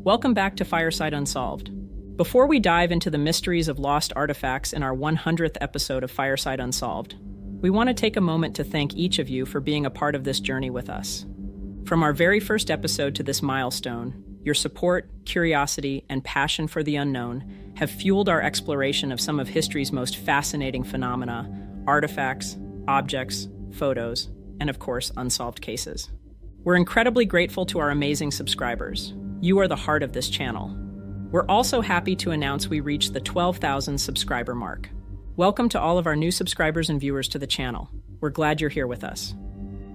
Welcome back to Fireside Unsolved. Before we dive into the mysteries of lost artifacts in our 100th episode of Fireside Unsolved, we want to take a moment to thank each of you for being a part of this journey with us. From our very first episode to this milestone, your support, curiosity, and passion for the unknown have fueled our exploration of some of history's most fascinating phenomena, artifacts, objects, photos, and of course, unsolved cases. We're incredibly grateful to our amazing subscribers. You are the heart of this channel. We're also happy to announce we reached the 12,000 subscriber mark. Welcome to all of our new subscribers and viewers to the channel. We're glad you're here with us.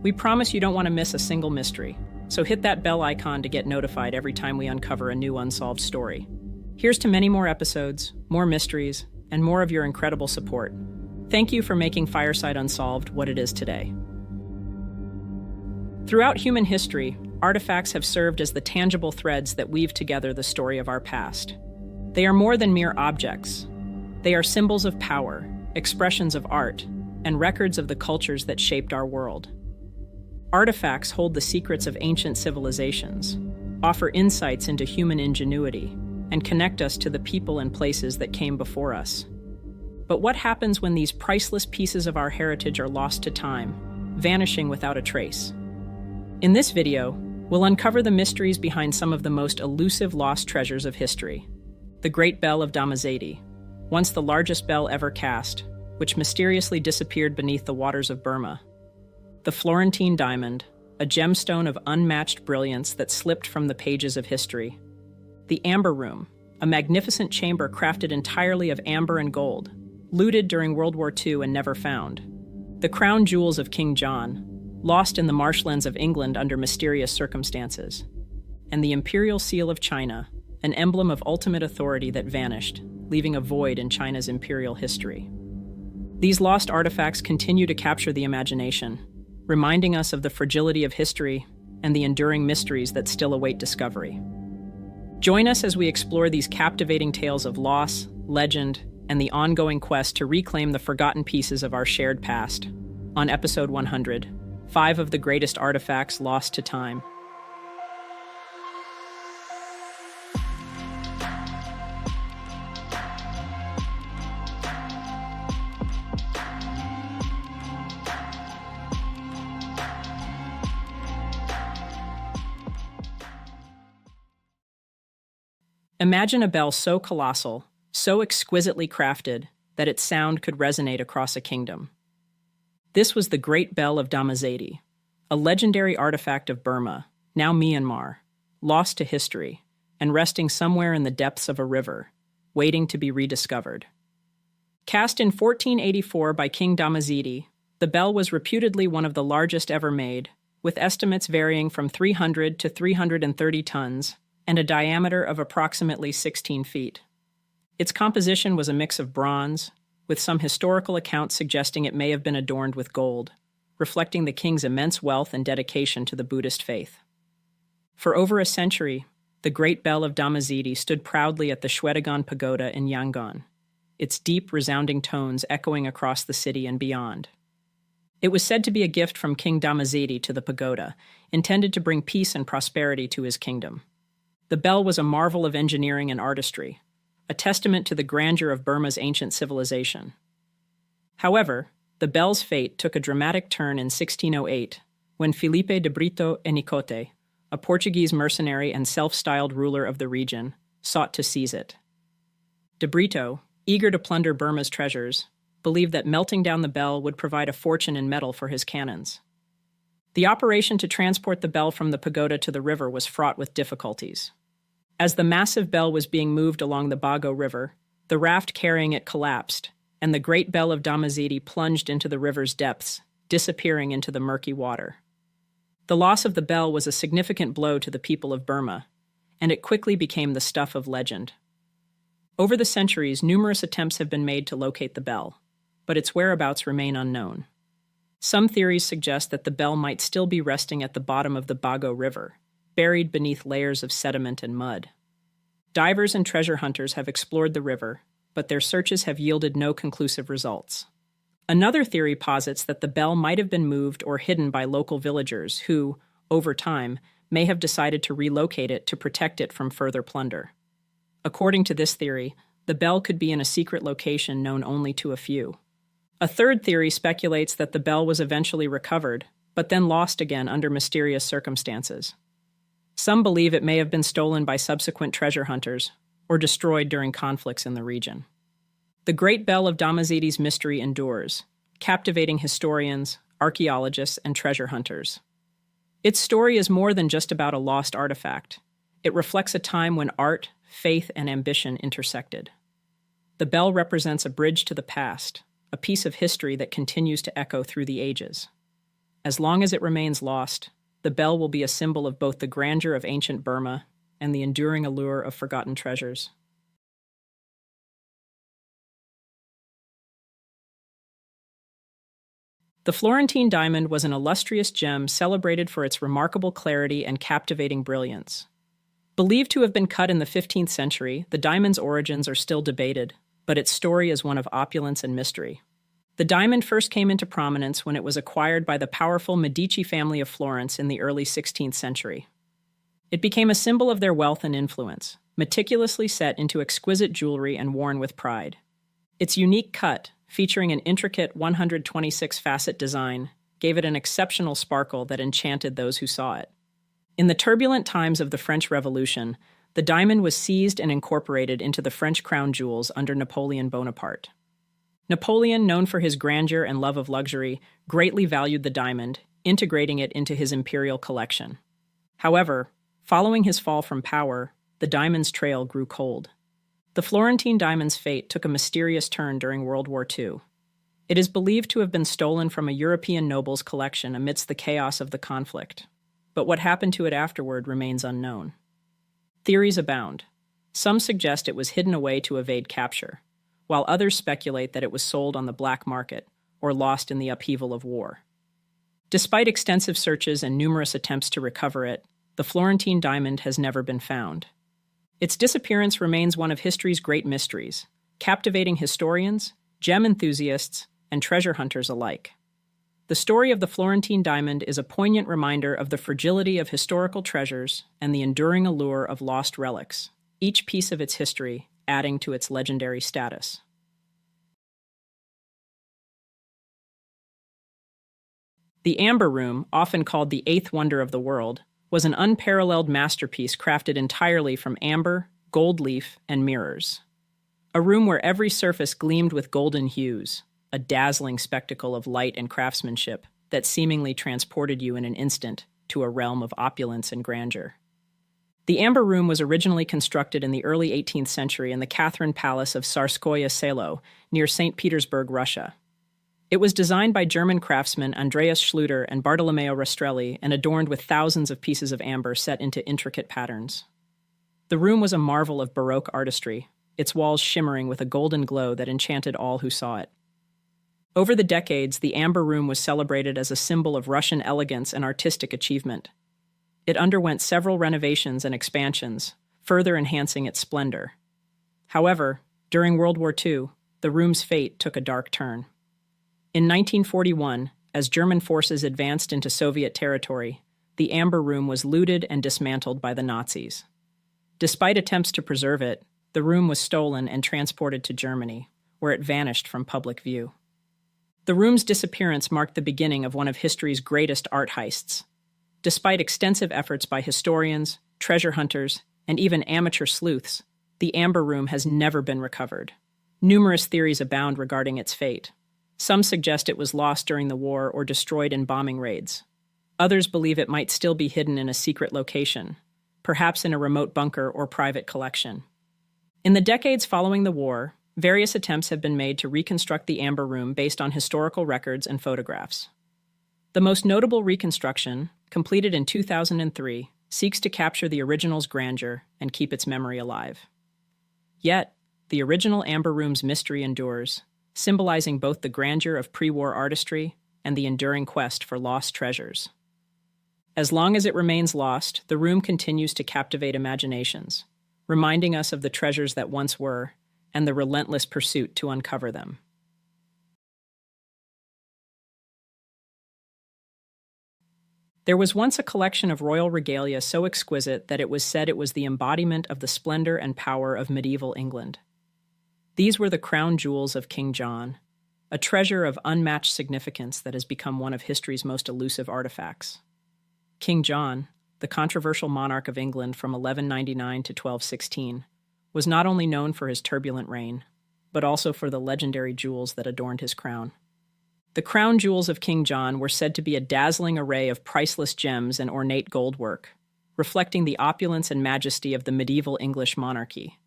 We promise you don't want to miss a single mystery, so hit that bell icon to get notified every time we uncover a new unsolved story. Here's to many more episodes, more mysteries, and more of your incredible support. Thank you for making Fireside Unsolved what it is today. Throughout human history, artifacts have served as the tangible threads that weave together the story of our past. They are more than mere objects. They are symbols of power, expressions of art, and records of the cultures that shaped our world. Artifacts hold the secrets of ancient civilizations, offer insights into human ingenuity, and connect us to the people and places that came before us. But what happens when these priceless pieces of our heritage are lost to time, vanishing without a trace? In this video, we'll uncover the mysteries behind some of the most elusive lost treasures of history. The Great Bell of Damazzadi, once the largest bell ever cast, which mysteriously disappeared beneath the waters of Burma. The Florentine Diamond, a gemstone of unmatched brilliance that slipped from the pages of history. The Amber Room, a magnificent chamber crafted entirely of amber and gold, looted during World War II and never found. The crown jewels of King John, lost in the marshlands of England under mysterious circumstances. And the Imperial Seal of China, an emblem of ultimate authority that vanished, leaving a void in China's imperial history. These lost artifacts continue to capture the imagination, reminding us of the fragility of history and the enduring mysteries that still await discovery. Join us as we explore these captivating tales of loss, legend, and the ongoing quest to reclaim the forgotten pieces of our shared past. On episode 100, 5 of the greatest artifacts lost to time. Imagine a bell so colossal, so exquisitely crafted, that its sound could resonate across a kingdom. This was the Great Bell of Damazzadi, a legendary artifact of Burma, now Myanmar, lost to history, and resting somewhere in the depths of a river, waiting to be rediscovered. Cast in 1484 by King Damazzadi, the bell was reputedly one of the largest ever made, with estimates varying from 300 to 330 tons, and a diameter of approximately 16 feet. Its composition was a mix of bronze, with some historical accounts suggesting it may have been adorned with gold, reflecting the king's immense wealth and dedication to the Buddhist faith. For over a century, the Great Bell of Damazzadi stood proudly at the Shwedagon Pagoda in Yangon, its deep, resounding tones echoing across the city and beyond. It was said to be a gift from King Damazzadi to the pagoda, intended to bring peace and prosperity to his kingdom. The bell was a marvel of engineering and artistry, a testament to the grandeur of Burma's ancient civilization. However, the bell's fate took a dramatic turn in 1608 when Felipe de Brito e Nicote, a Portuguese mercenary and self-styled ruler of the region, sought to seize it. De Brito, eager to plunder Burma's treasures, believed that melting down the bell would provide a fortune in metal for his cannons. The operation to transport the bell from the pagoda to the river was fraught with difficulties. As the massive bell was being moved along the Bago River, the raft carrying it collapsed, and the Great Bell of Damazzadi plunged into the river's depths, disappearing into the murky water. The loss of the bell was a significant blow to the people of Burma, and it quickly became the stuff of legend. Over the centuries, numerous attempts have been made to locate the bell, but its whereabouts remain unknown. Some theories suggest that the bell might still be resting at the bottom of the Bago River, buried beneath layers of sediment and mud. Divers and treasure hunters have explored the river, but their searches have yielded no conclusive results. Another theory posits that the bell might have been moved or hidden by local villagers who, over time, may have decided to relocate it to protect it from further plunder. According to this theory, the bell could be in a secret location known only to a few. A third theory speculates that the bell was eventually recovered, but then lost again under mysterious circumstances. Some believe it may have been stolen by subsequent treasure hunters or destroyed during conflicts in the region. The Great Bell of Damazidi's mystery endures, captivating historians, archaeologists, and treasure hunters. Its story is more than just about a lost artifact. It reflects a time when art, faith, and ambition intersected. The bell represents a bridge to the past, a piece of history that continues to echo through the ages. As long as it remains lost, the bell will be a symbol of both the grandeur of ancient Burma and the enduring allure of forgotten treasures. The Florentine diamond was an illustrious gem celebrated for its remarkable clarity and captivating brilliance. Believed to have been cut in the 15th century, the diamond's origins are still debated, but its story is one of opulence and mystery. The diamond first came into prominence when it was acquired by the powerful Medici family of Florence in the early 16th century. It became a symbol of their wealth and influence, meticulously set into exquisite jewelry and worn with pride. Its unique cut, featuring an intricate 126-facet design, gave it an exceptional sparkle that enchanted those who saw it. In the turbulent times of the French Revolution, the diamond was seized and incorporated into the French crown jewels under Napoleon Bonaparte. Napoleon, known for his grandeur and love of luxury, greatly valued the diamond, integrating it into his imperial collection. However, following his fall from power, the diamond's trail grew cold. The Florentine diamond's fate took a mysterious turn during World War II. It is believed to have been stolen from a European noble's collection amidst the chaos of the conflict, but what happened to it afterward remains unknown. Theories abound. Some suggest it was hidden away to evade capture, while others speculate that it was sold on the black market or lost in the upheaval of war. Despite extensive searches and numerous attempts to recover it, the Florentine diamond has never been found. Its disappearance remains one of history's great mysteries, captivating historians, gem enthusiasts, and treasure hunters alike. The story of the Florentine diamond is a poignant reminder of the fragility of historical treasures and the enduring allure of lost relics, each piece of its history adding to its legendary status. The Amber Room, often called the eighth wonder of the world, was an unparalleled masterpiece crafted entirely from amber, gold leaf, and mirrors. A room where every surface gleamed with golden hues, a dazzling spectacle of light and craftsmanship that seemingly transported you in an instant to a realm of opulence and grandeur. The Amber Room was originally constructed in the early 18th century in the Catherine Palace of Tsarskoye Selo, near St. Petersburg, Russia. It was designed by German craftsmen Andreas Schluter and Bartolomeo Rastrelli and adorned with thousands of pieces of amber set into intricate patterns. The room was a marvel of Baroque artistry, its walls shimmering with a golden glow that enchanted all who saw it. Over the decades, the Amber Room was celebrated as a symbol of Russian elegance and artistic achievement. It underwent several renovations and expansions, further enhancing its splendor. However, during World War II, the room's fate took a dark turn. In 1941, as German forces advanced into Soviet territory, the Amber Room was looted and dismantled by the Nazis. Despite attempts to preserve it, the room was stolen and transported to Germany, where it vanished from public view. The room's disappearance marked the beginning of one of history's greatest art heists. Despite extensive efforts by historians, treasure hunters, and even amateur sleuths, the Amber Room has never been recovered. Numerous theories abound regarding its fate. Some suggest it was lost during the war or destroyed in bombing raids. Others believe it might still be hidden in a secret location, perhaps in a remote bunker or private collection. In the decades following the war, various attempts have been made to reconstruct the Amber Room based on historical records and photographs. The most notable reconstruction, completed in 2003, seeks to capture the original's grandeur and keep its memory alive. Yet, the original Amber Room's mystery endures, symbolizing both the grandeur of pre-war artistry and the enduring quest for lost treasures. As long as it remains lost, the room continues to captivate imaginations, reminding us of the treasures that once were and the relentless pursuit to uncover them. There was once a collection of royal regalia so exquisite that it was said it was the embodiment of the splendor and power of medieval England. These were the crown jewels of King John, a treasure of unmatched significance that has become one of history's most elusive artifacts. King John, the controversial monarch of England from 1199 to 1216, was not only known for his turbulent reign, but also for the legendary jewels that adorned his crown. The crown jewels of King John were said to be a dazzling array of priceless gems and ornate goldwork, reflecting the opulence and majesty of the medieval English monarchy.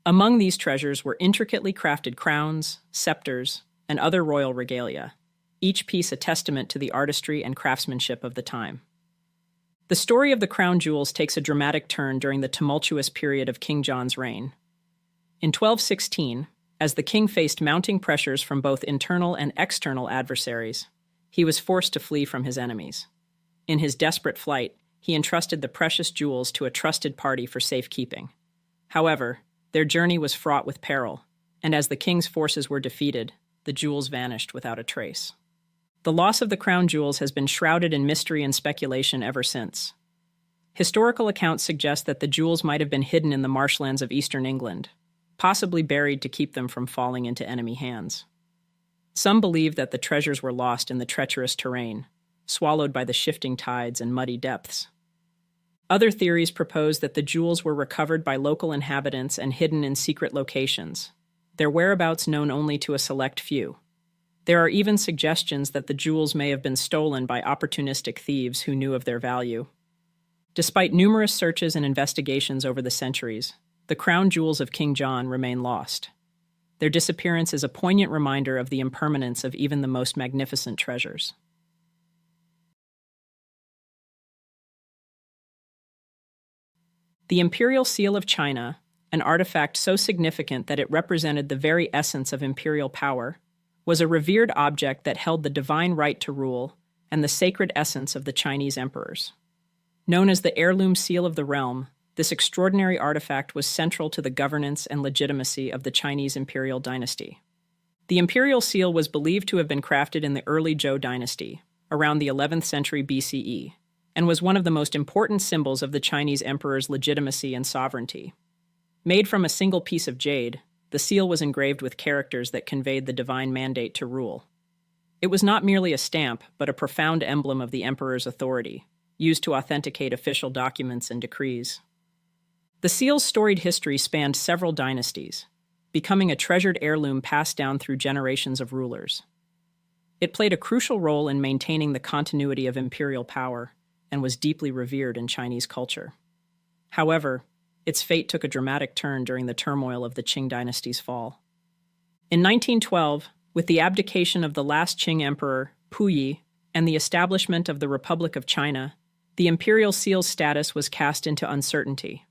Among these treasures were intricately crafted crowns, scepters, and other royal regalia, each piece a testament to the artistry and craftsmanship of the time. The story of the crown jewels takes a dramatic turn during the tumultuous period of King John's reign. In 1216, as the king faced mounting pressures from both internal and external adversaries, he was forced to flee from his enemies. In his desperate flight, he entrusted the precious jewels to a trusted party for safekeeping. However, their journey was fraught with peril, and as the king's forces were defeated, the jewels vanished without a trace. The loss of the crown jewels has been shrouded in mystery and speculation ever since. Historical accounts suggest that the jewels might have been hidden in the marshlands of eastern England, possibly buried to keep them from falling into enemy hands. Some believe that the treasures were lost in the treacherous terrain, swallowed by the shifting tides and muddy depths. Other theories propose that the jewels were recovered by local inhabitants and hidden in secret locations, their whereabouts known only to a select few. There are even suggestions that the jewels may have been stolen by opportunistic thieves who knew of their value. Despite numerous searches and investigations over the centuries, the crown jewels of King John remain lost. Their disappearance is a poignant reminder of the impermanence of even the most magnificent treasures. The imperial seal of China, an artifact so significant that it represented the very essence of imperial power, was a revered object that held the divine right to rule and the sacred essence of the Chinese emperors. Known as the heirloom seal of the realm, this extraordinary artifact was central to the governance and legitimacy of the Chinese imperial dynasty. The imperial seal was believed to have been crafted in the early Zhou dynasty, around the 11th century BCE, and was one of the most important symbols of the Chinese emperor's legitimacy and sovereignty. Made from a single piece of jade, the seal was engraved with characters that conveyed the divine mandate to rule. It was not merely a stamp, but a profound emblem of the emperor's authority, used to authenticate official documents and decrees. The seal's storied history spanned several dynasties, becoming a treasured heirloom passed down through generations of rulers. It played a crucial role in maintaining the continuity of imperial power and was deeply revered in Chinese culture. However, its fate took a dramatic turn during the turmoil of the Qing dynasty's fall. In 1912, with the abdication of the last Qing emperor, Puyi, and the establishment of the Republic of China, the imperial seal's status was cast into uncertainty.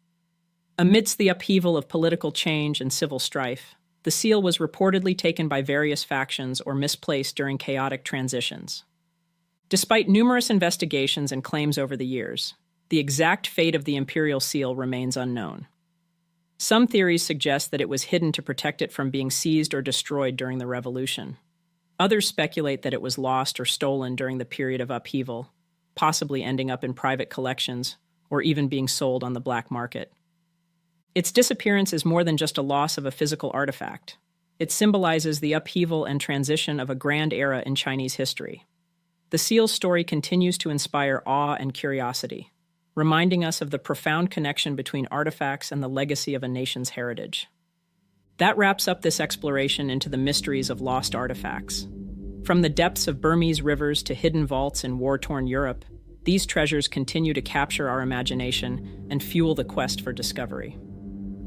Amidst the upheaval of political change and civil strife, the seal was reportedly taken by various factions or misplaced during chaotic transitions. Despite numerous investigations and claims over the years, the exact fate of the imperial seal remains unknown. Some theories suggest that it was hidden to protect it from being seized or destroyed during the revolution. Others speculate that it was lost or stolen during the period of upheaval, possibly ending up in private collections or even being sold on the black market. Its disappearance is more than just a loss of a physical artifact. It symbolizes the upheaval and transition of a grand era in Chinese history. The seal's story continues to inspire awe and curiosity, reminding us of the profound connection between artifacts and the legacy of a nation's heritage. That wraps up this exploration into the mysteries of lost artifacts. From the depths of Burmese rivers to hidden vaults in war-torn Europe, these treasures continue to capture our imagination and fuel the quest for discovery.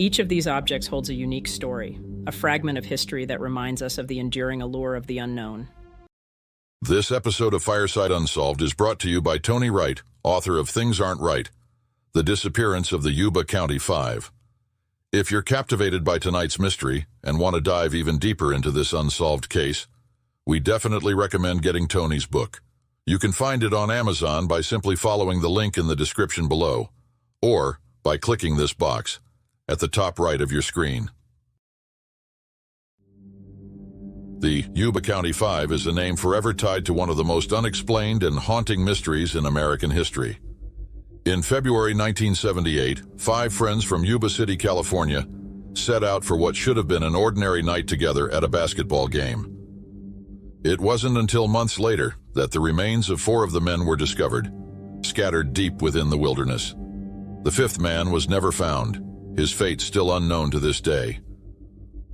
Each of these objects holds a unique story, a fragment of history that reminds us of the enduring allure of the unknown. This episode of Fireside Unsolved is brought to you by Tony Wright, author of Things Aren't Right: The Disappearance of the Yuba County Five. If you're captivated by tonight's mystery and want to dive even deeper into this unsolved case, we definitely recommend getting Tony's book. You can find it on Amazon by simply following the link in the description below, or by clicking this box at the top right of your screen. The Yuba County Five is a name forever tied to one of the most unexplained and haunting mysteries in American history. In February 1978, 5 friends from Yuba City, California, set out for what should have been an ordinary night together at a basketball game. It wasn't until months later that the remains of 4 of the men were discovered, scattered deep within the wilderness. The 5th man was never found, his fate still unknown to this day.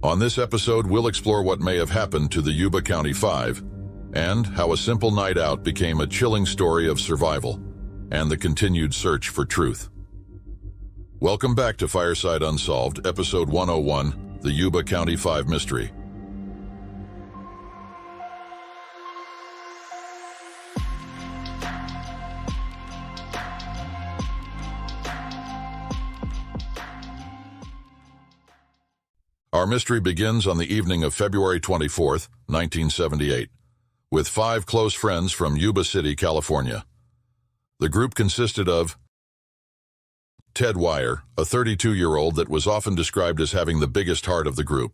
On this episode, we'll explore what may have happened to the Yuba County Five, and how a simple night out became a chilling story of survival and the continued search for truth. Welcome back to Fireside Unsolved, Episode 101, The Yuba County Five Mystery. Our mystery begins on the evening of February 24th, 1978, with 5 close friends from Yuba City, California. The group consisted of Ted Weichert, a 32-year-old that was often described as having the biggest heart of the group.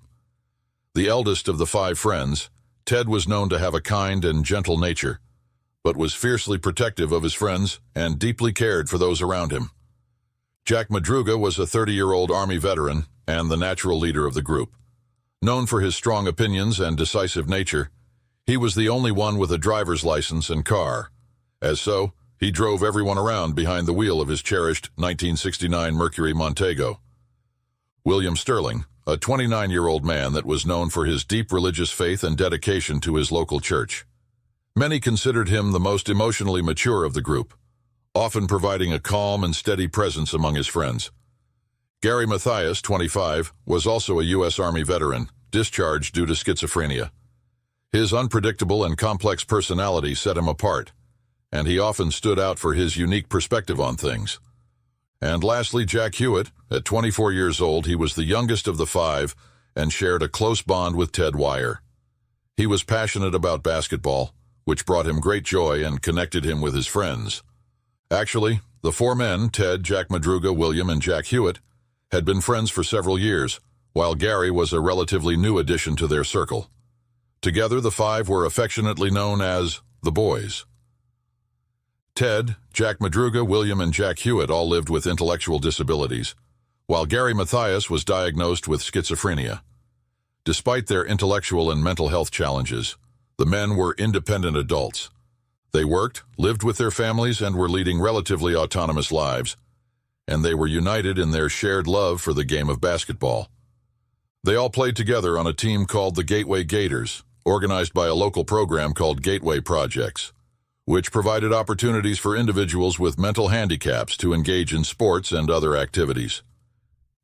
The eldest of the 5 friends, Ted was known to have a kind and gentle nature, but was fiercely protective of his friends and deeply cared for those around him. Jack Madruga was a 30-year-old Army veteran and the natural leader of the group. Known for his strong opinions and decisive nature, he was the only one with a driver's license and car. As so, he drove everyone around behind the wheel of his cherished 1969 Mercury Montego. William Sterling, a 29-year-old man that was known for his deep religious faith and dedication to his local church. Many considered him the most emotionally mature of the group, often providing a calm and steady presence among his friends. Gary Mathias, 25, was also a U.S. Army veteran, discharged due to schizophrenia. His unpredictable and complex personality set him apart, and he often stood out for his unique perspective on things. And lastly, Jack Hewitt, at 24 years old, he was the youngest of the 5 and shared a close bond with Ted Weichert. He was passionate about basketball, which brought him great joy and connected him with his friends. Actually, the 4 men, Ted, Jack Madruga, William, and Jack Hewitt, had been friends for several years, while Gary was a relatively new addition to their circle. Together, the 5 were affectionately known as the Boys. Ted, Jack Madruga, William, and Jack Hewitt all lived with intellectual disabilities, while Gary Mathias was diagnosed with schizophrenia. Despite their intellectual and mental health challenges, the men were independent adults. They worked, lived with their families, and were leading relatively autonomous lives, and they were united in their shared love for the game of basketball. They all played together on a team called the Gateway Gators, organized by a local program called Gateway Projects, which provided opportunities for individuals with mental handicaps to engage in sports and other activities.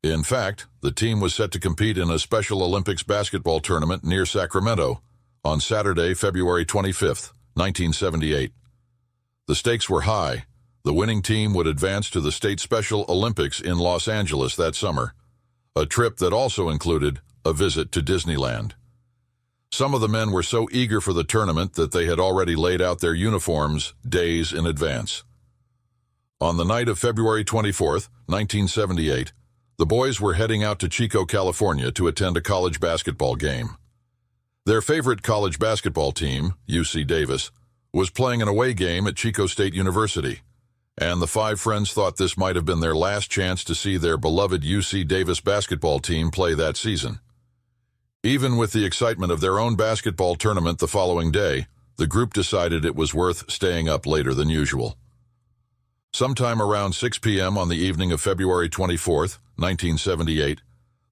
In fact, the team was set to compete in a Special Olympics basketball tournament near Sacramento on Saturday, February 25th, 1978. The stakes were high. The winning team would advance to the State Special Olympics in Los Angeles that summer, a trip that also included a visit to Disneyland. Some of the men were so eager for the tournament that they had already laid out their uniforms days in advance. On the night of February 24th, 1978, the boys were heading out to Chico, California to attend a college basketball game. Their favorite college basketball team, UC Davis, was playing an away game at Chico State University, and the 5 friends thought this might have been their last chance to see their beloved UC Davis basketball team play that season. Even with the excitement of their own basketball tournament the following day, the group decided it was worth staying up later than usual. Sometime around 6 p.m. on the evening of February 24th, 1978,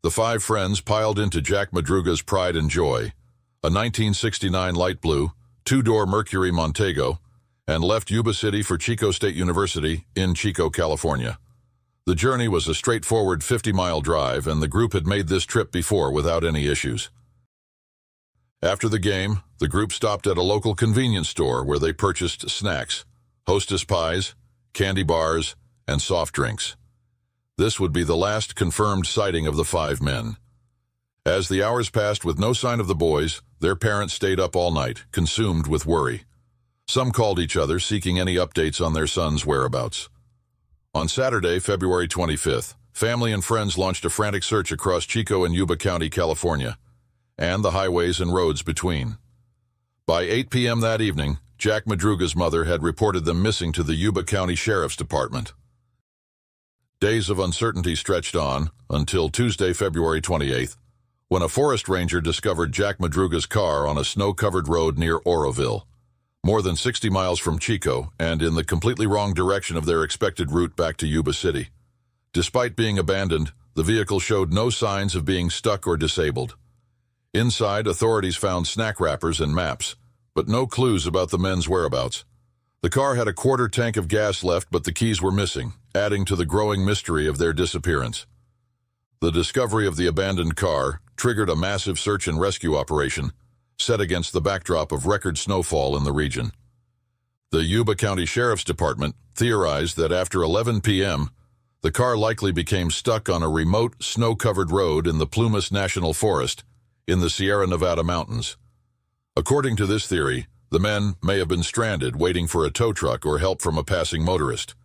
the 5 friends piled into Jack Madruga's Pride and Joy, a 1969 light blue, 2-door Mercury Montego, and left Yuba City for Chico State University in Chico, California. The journey was a straightforward 50-mile drive, and the group had made this trip before without any issues. After the game, the group stopped at a local convenience store where they purchased snacks, Hostess pies, candy bars, and soft drinks. This would be the last confirmed sighting of the 5 men. As the hours passed with no sign of the boys, their parents stayed up all night, consumed with worry. Some called each other, seeking any updates on their son's whereabouts. On Saturday, February 25th, family and friends launched a frantic search across Chico and Yuba County, California, and the highways and roads between. By 8 p.m. that evening, Jack Madruga's mother had reported them missing to the Yuba County Sheriff's Department. Days of uncertainty stretched on until Tuesday, February 28th, when a forest ranger discovered Jack Madruga's car on a snow-covered road near Oroville, more than 60 miles from Chico and in the completely wrong direction of their expected route back to Yuba City. Despite being abandoned, the vehicle showed no signs of being stuck or disabled. Inside, authorities found snack wrappers and maps, but no clues about the men's whereabouts. The car had a quarter tank of gas left, but the keys were missing, adding to the growing mystery of their disappearance. The discovery of the abandoned car triggered a massive search and rescue operation, set against the backdrop of record snowfall in the region. The Yuba County Sheriff's Department theorized that after 11 p.m., the car likely became stuck on a remote, snow-covered road in the Plumas National Forest in the Sierra Nevada mountains. According to this theory, the men may have been stranded waiting for a tow truck or help from a passing motorist.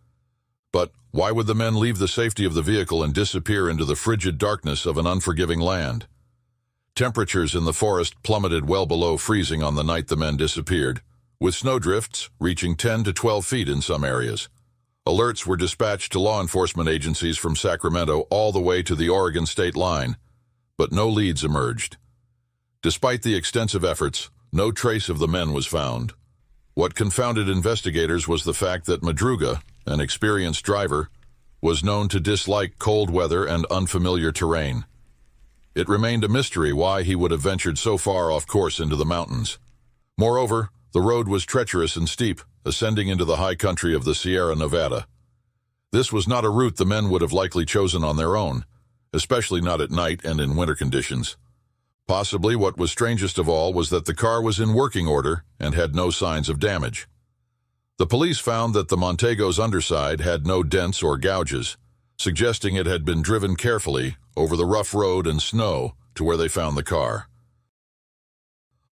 But why would the men leave the safety of the vehicle and disappear into the frigid darkness of an unforgiving land? Temperatures in the forest plummeted well below freezing on the night the men disappeared, with snowdrifts reaching 10 to 12 feet in some areas. Alerts were dispatched to law enforcement agencies from Sacramento all the way to the Oregon state line, but no leads emerged. Despite the extensive efforts, no trace of the men was found. What confounded investigators was the fact that Madruga, an experienced driver, was known to dislike cold weather and unfamiliar terrain. It remained a mystery why he would have ventured so far off course into the mountains. Moreover, the road was treacherous and steep, ascending into the high country of the Sierra Nevada. This was not a route the men would have likely chosen on their own, especially not at night and in winter conditions. Possibly what was strangest of all was that the car was in working order and had no signs of damage. The police found that the Montego's underside had no dents or gouges, suggesting it had been driven carefully over the rough road and snow to where they found the car.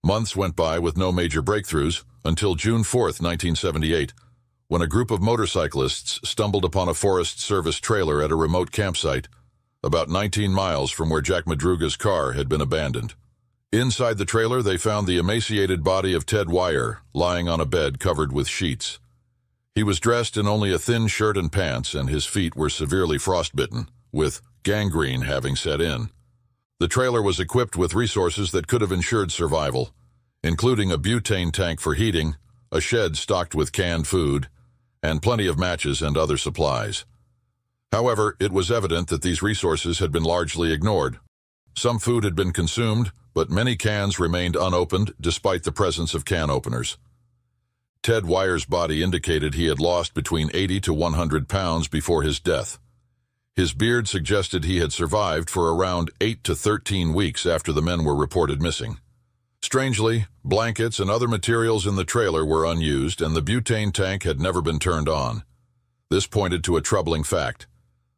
Months went by with no major breakthroughs until June 4, 1978, when a group of motorcyclists stumbled upon a Forest Service trailer at a remote campsite, about 19 miles from where Jack Madruga's car had been abandoned. Inside the trailer, they found the emaciated body of Ted Weichert lying on a bed covered with sheets. He was dressed in only a thin shirt and pants, and his feet were severely frostbitten, with gangrene having set in. The trailer was equipped with resources that could have ensured survival, including a butane tank for heating, a shed stocked with canned food, and plenty of matches and other supplies. However, it was evident that these resources had been largely ignored. Some food had been consumed, but many cans remained unopened despite the presence of can openers. Ted Weichert's body indicated he had lost between 80 to 100 pounds before his death. His beard suggested he had survived for around 8 to 13 weeks after the men were reported missing. Strangely, blankets and other materials in the trailer were unused, and the butane tank had never been turned on. This pointed to a troubling fact.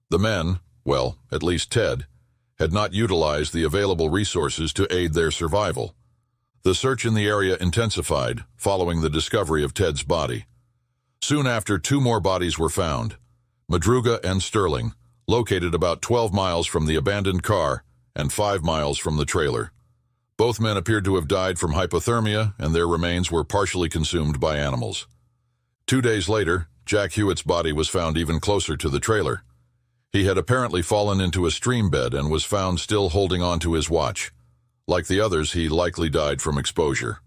The men, well, at least Ted, had not utilized the available resources to aid their survival. The search in the area intensified following the discovery of Ted's body. Soon after, 2 more bodies were found, Madruga and Sterling, located about 12 miles from the abandoned car and 5 miles from the trailer. Both men appeared to have died from hypothermia, and their remains were partially consumed by animals. 2 days later, Jack Hewitt's body was found even closer to the trailer. He had apparently fallen into a stream bed and was found still holding on to his watch. Like the others, he likely died from exposure.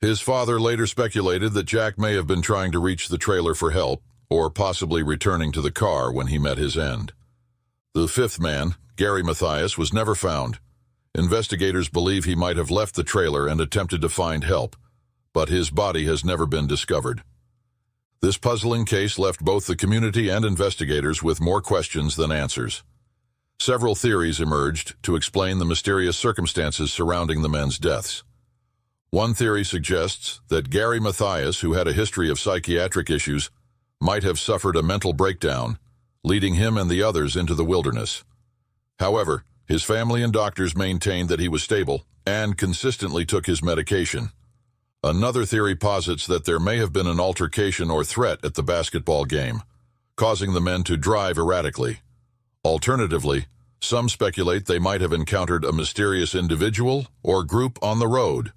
His father later speculated that Jack may have been trying to reach the trailer for help, or possibly returning to the car when he met his end. The 5th man, Gary Mathias, was never found. Investigators believe he might have left the trailer and attempted to find help, but his body has never been discovered. This puzzling case left both the community and investigators with more questions than answers. Several theories emerged to explain the mysterious circumstances surrounding the men's deaths. One theory suggests that Gary Mathias, who had a history of psychiatric issues, might have suffered a mental breakdown, leading him and the others into the wilderness. However, his family and doctors maintained that he was stable and consistently took his medication. Another theory posits that there may have been an altercation or threat at the basketball game, causing the men to drive erratically. Alternatively, Some speculate they might have encountered a mysterious individual or group on the road,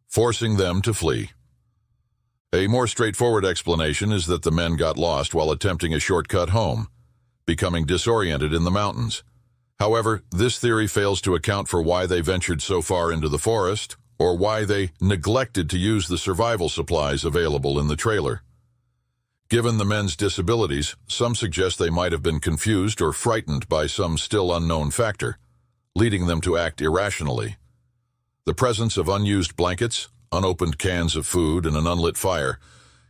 forcing them to flee. A more straightforward explanation is that the men got lost while attempting a shortcut home, becoming disoriented in the mountains. However, this theory fails to account for why they ventured so far into the forest, or why they neglected to use the survival supplies available in the trailer. Given the men's disabilities, some suggest they might have been confused or frightened by some still unknown factor, leading them to act irrationally. The presence of unused blankets, unopened cans of food, and an unlit fire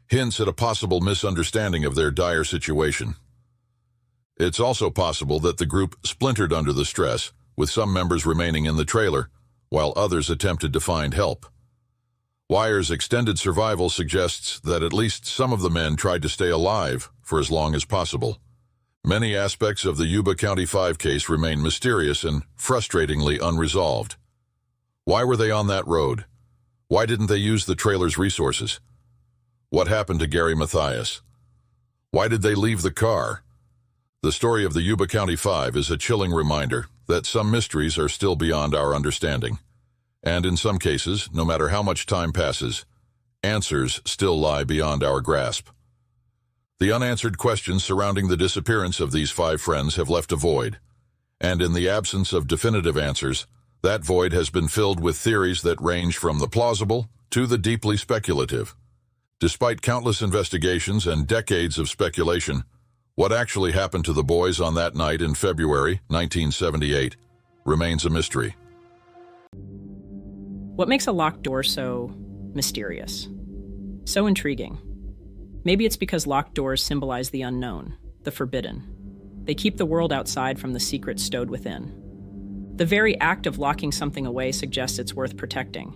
hints at a possible misunderstanding of their dire situation. It's also possible that the group splintered under the stress, with some members remaining in the trailer, while others attempted to find help. Weier's extended survival suggests that at least some of the men tried to stay alive for as long as possible. Many aspects of the Yuba County 5 case remain mysterious and frustratingly unresolved. Why were they on that road? Why didn't they use the trailer's resources? What happened to Gary Mathias? Why did they leave the car? The story of the Yuba County 5 is a chilling reminder that some mysteries are still beyond our understanding. And in some cases, no matter how much time passes, answers still lie beyond our grasp. The unanswered questions surrounding the disappearance of these 5 friends have left a void, and in the absence of definitive answers, that void has been filled with theories that range from the plausible to the deeply speculative. Despite countless investigations and decades of speculation, what actually happened to the boys on that night in February 1978 remains a mystery. What makes a locked door so mysterious? So intriguing? Maybe it's because locked doors symbolize the unknown, the forbidden. They keep the world outside from the secrets stowed within. The very act of locking something away suggests it's worth protecting.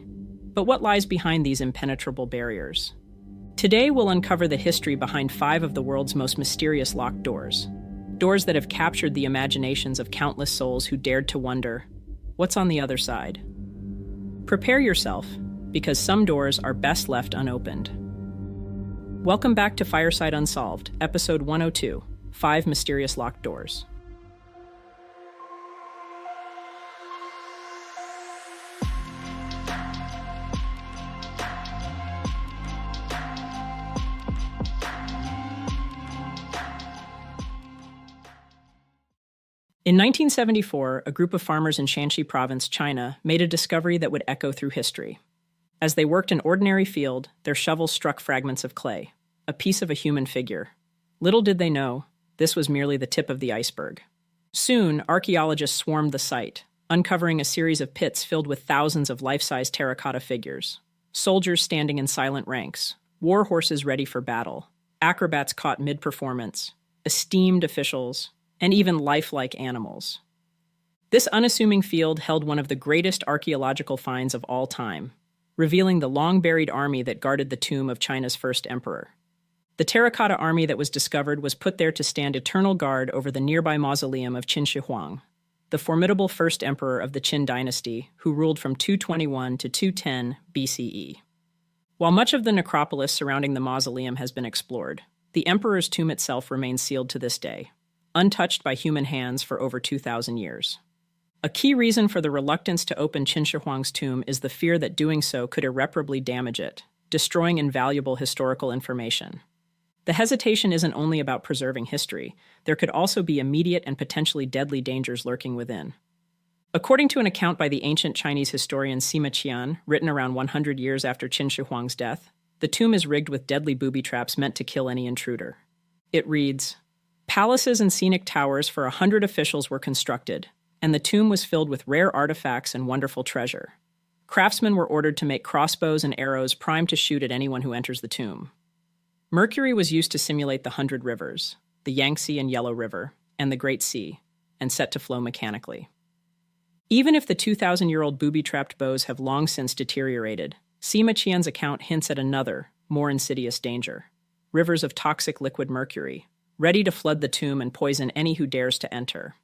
But what lies behind these impenetrable barriers? Today, we'll uncover the history behind 5 of the world's most mysterious locked doors. Doors that have captured the imaginations of countless souls who dared to wonder, what's on the other side? Prepare yourself, because some doors are best left unopened. Welcome back to Fireside Unsolved, Episode 102, 5 Mysterious Locked Doors. In 1974, a group of farmers in Shanxi Province, China, made a discovery that would echo through history. As they worked an ordinary field, their shovels struck fragments of clay, a piece of a human figure. Little did they know, this was merely the tip of the iceberg. Soon, archaeologists swarmed the site, uncovering a series of pits filled with thousands of life-size terracotta figures. Soldiers standing in silent ranks, war horses ready for battle, acrobats caught mid-performance, esteemed officials, and even lifelike animals. This unassuming field held one of the greatest archaeological finds of all time, revealing the long-buried army that guarded the tomb of China's first emperor. The terracotta army that was discovered was put there to stand eternal guard over the nearby mausoleum of Qin Shi Huang, the formidable first emperor of the Qin dynasty, who ruled from 221 to 210 BCE. While much of the necropolis surrounding the mausoleum has been explored, the emperor's tomb itself remains sealed to this day, untouched by human hands for over 2,000 years. A key reason for the reluctance to open Qin Shi Huang's tomb is the fear that doing so could irreparably damage it, destroying invaluable historical information. The hesitation isn't only about preserving history, there could also be immediate and potentially deadly dangers lurking within. According to an account by the ancient Chinese historian Sima Qian, written around 100 years after Qin Shi Huang's death, the tomb is rigged with deadly booby traps meant to kill any intruder. It reads, "Palaces and scenic towers for 100 officials were constructed, and the tomb was filled with rare artifacts and wonderful treasure. Craftsmen were ordered to make crossbows and arrows primed to shoot at anyone who enters the tomb. Mercury was used to simulate the 100 rivers, the Yangtze and Yellow River, and the Great Sea, and set to flow mechanically. Even if the 2,000-year-old booby-trapped bows have long since deteriorated, Sima Qian's account hints at another, more insidious danger: rivers of toxic liquid mercury, ready to flood the tomb and poison any who dares to enter.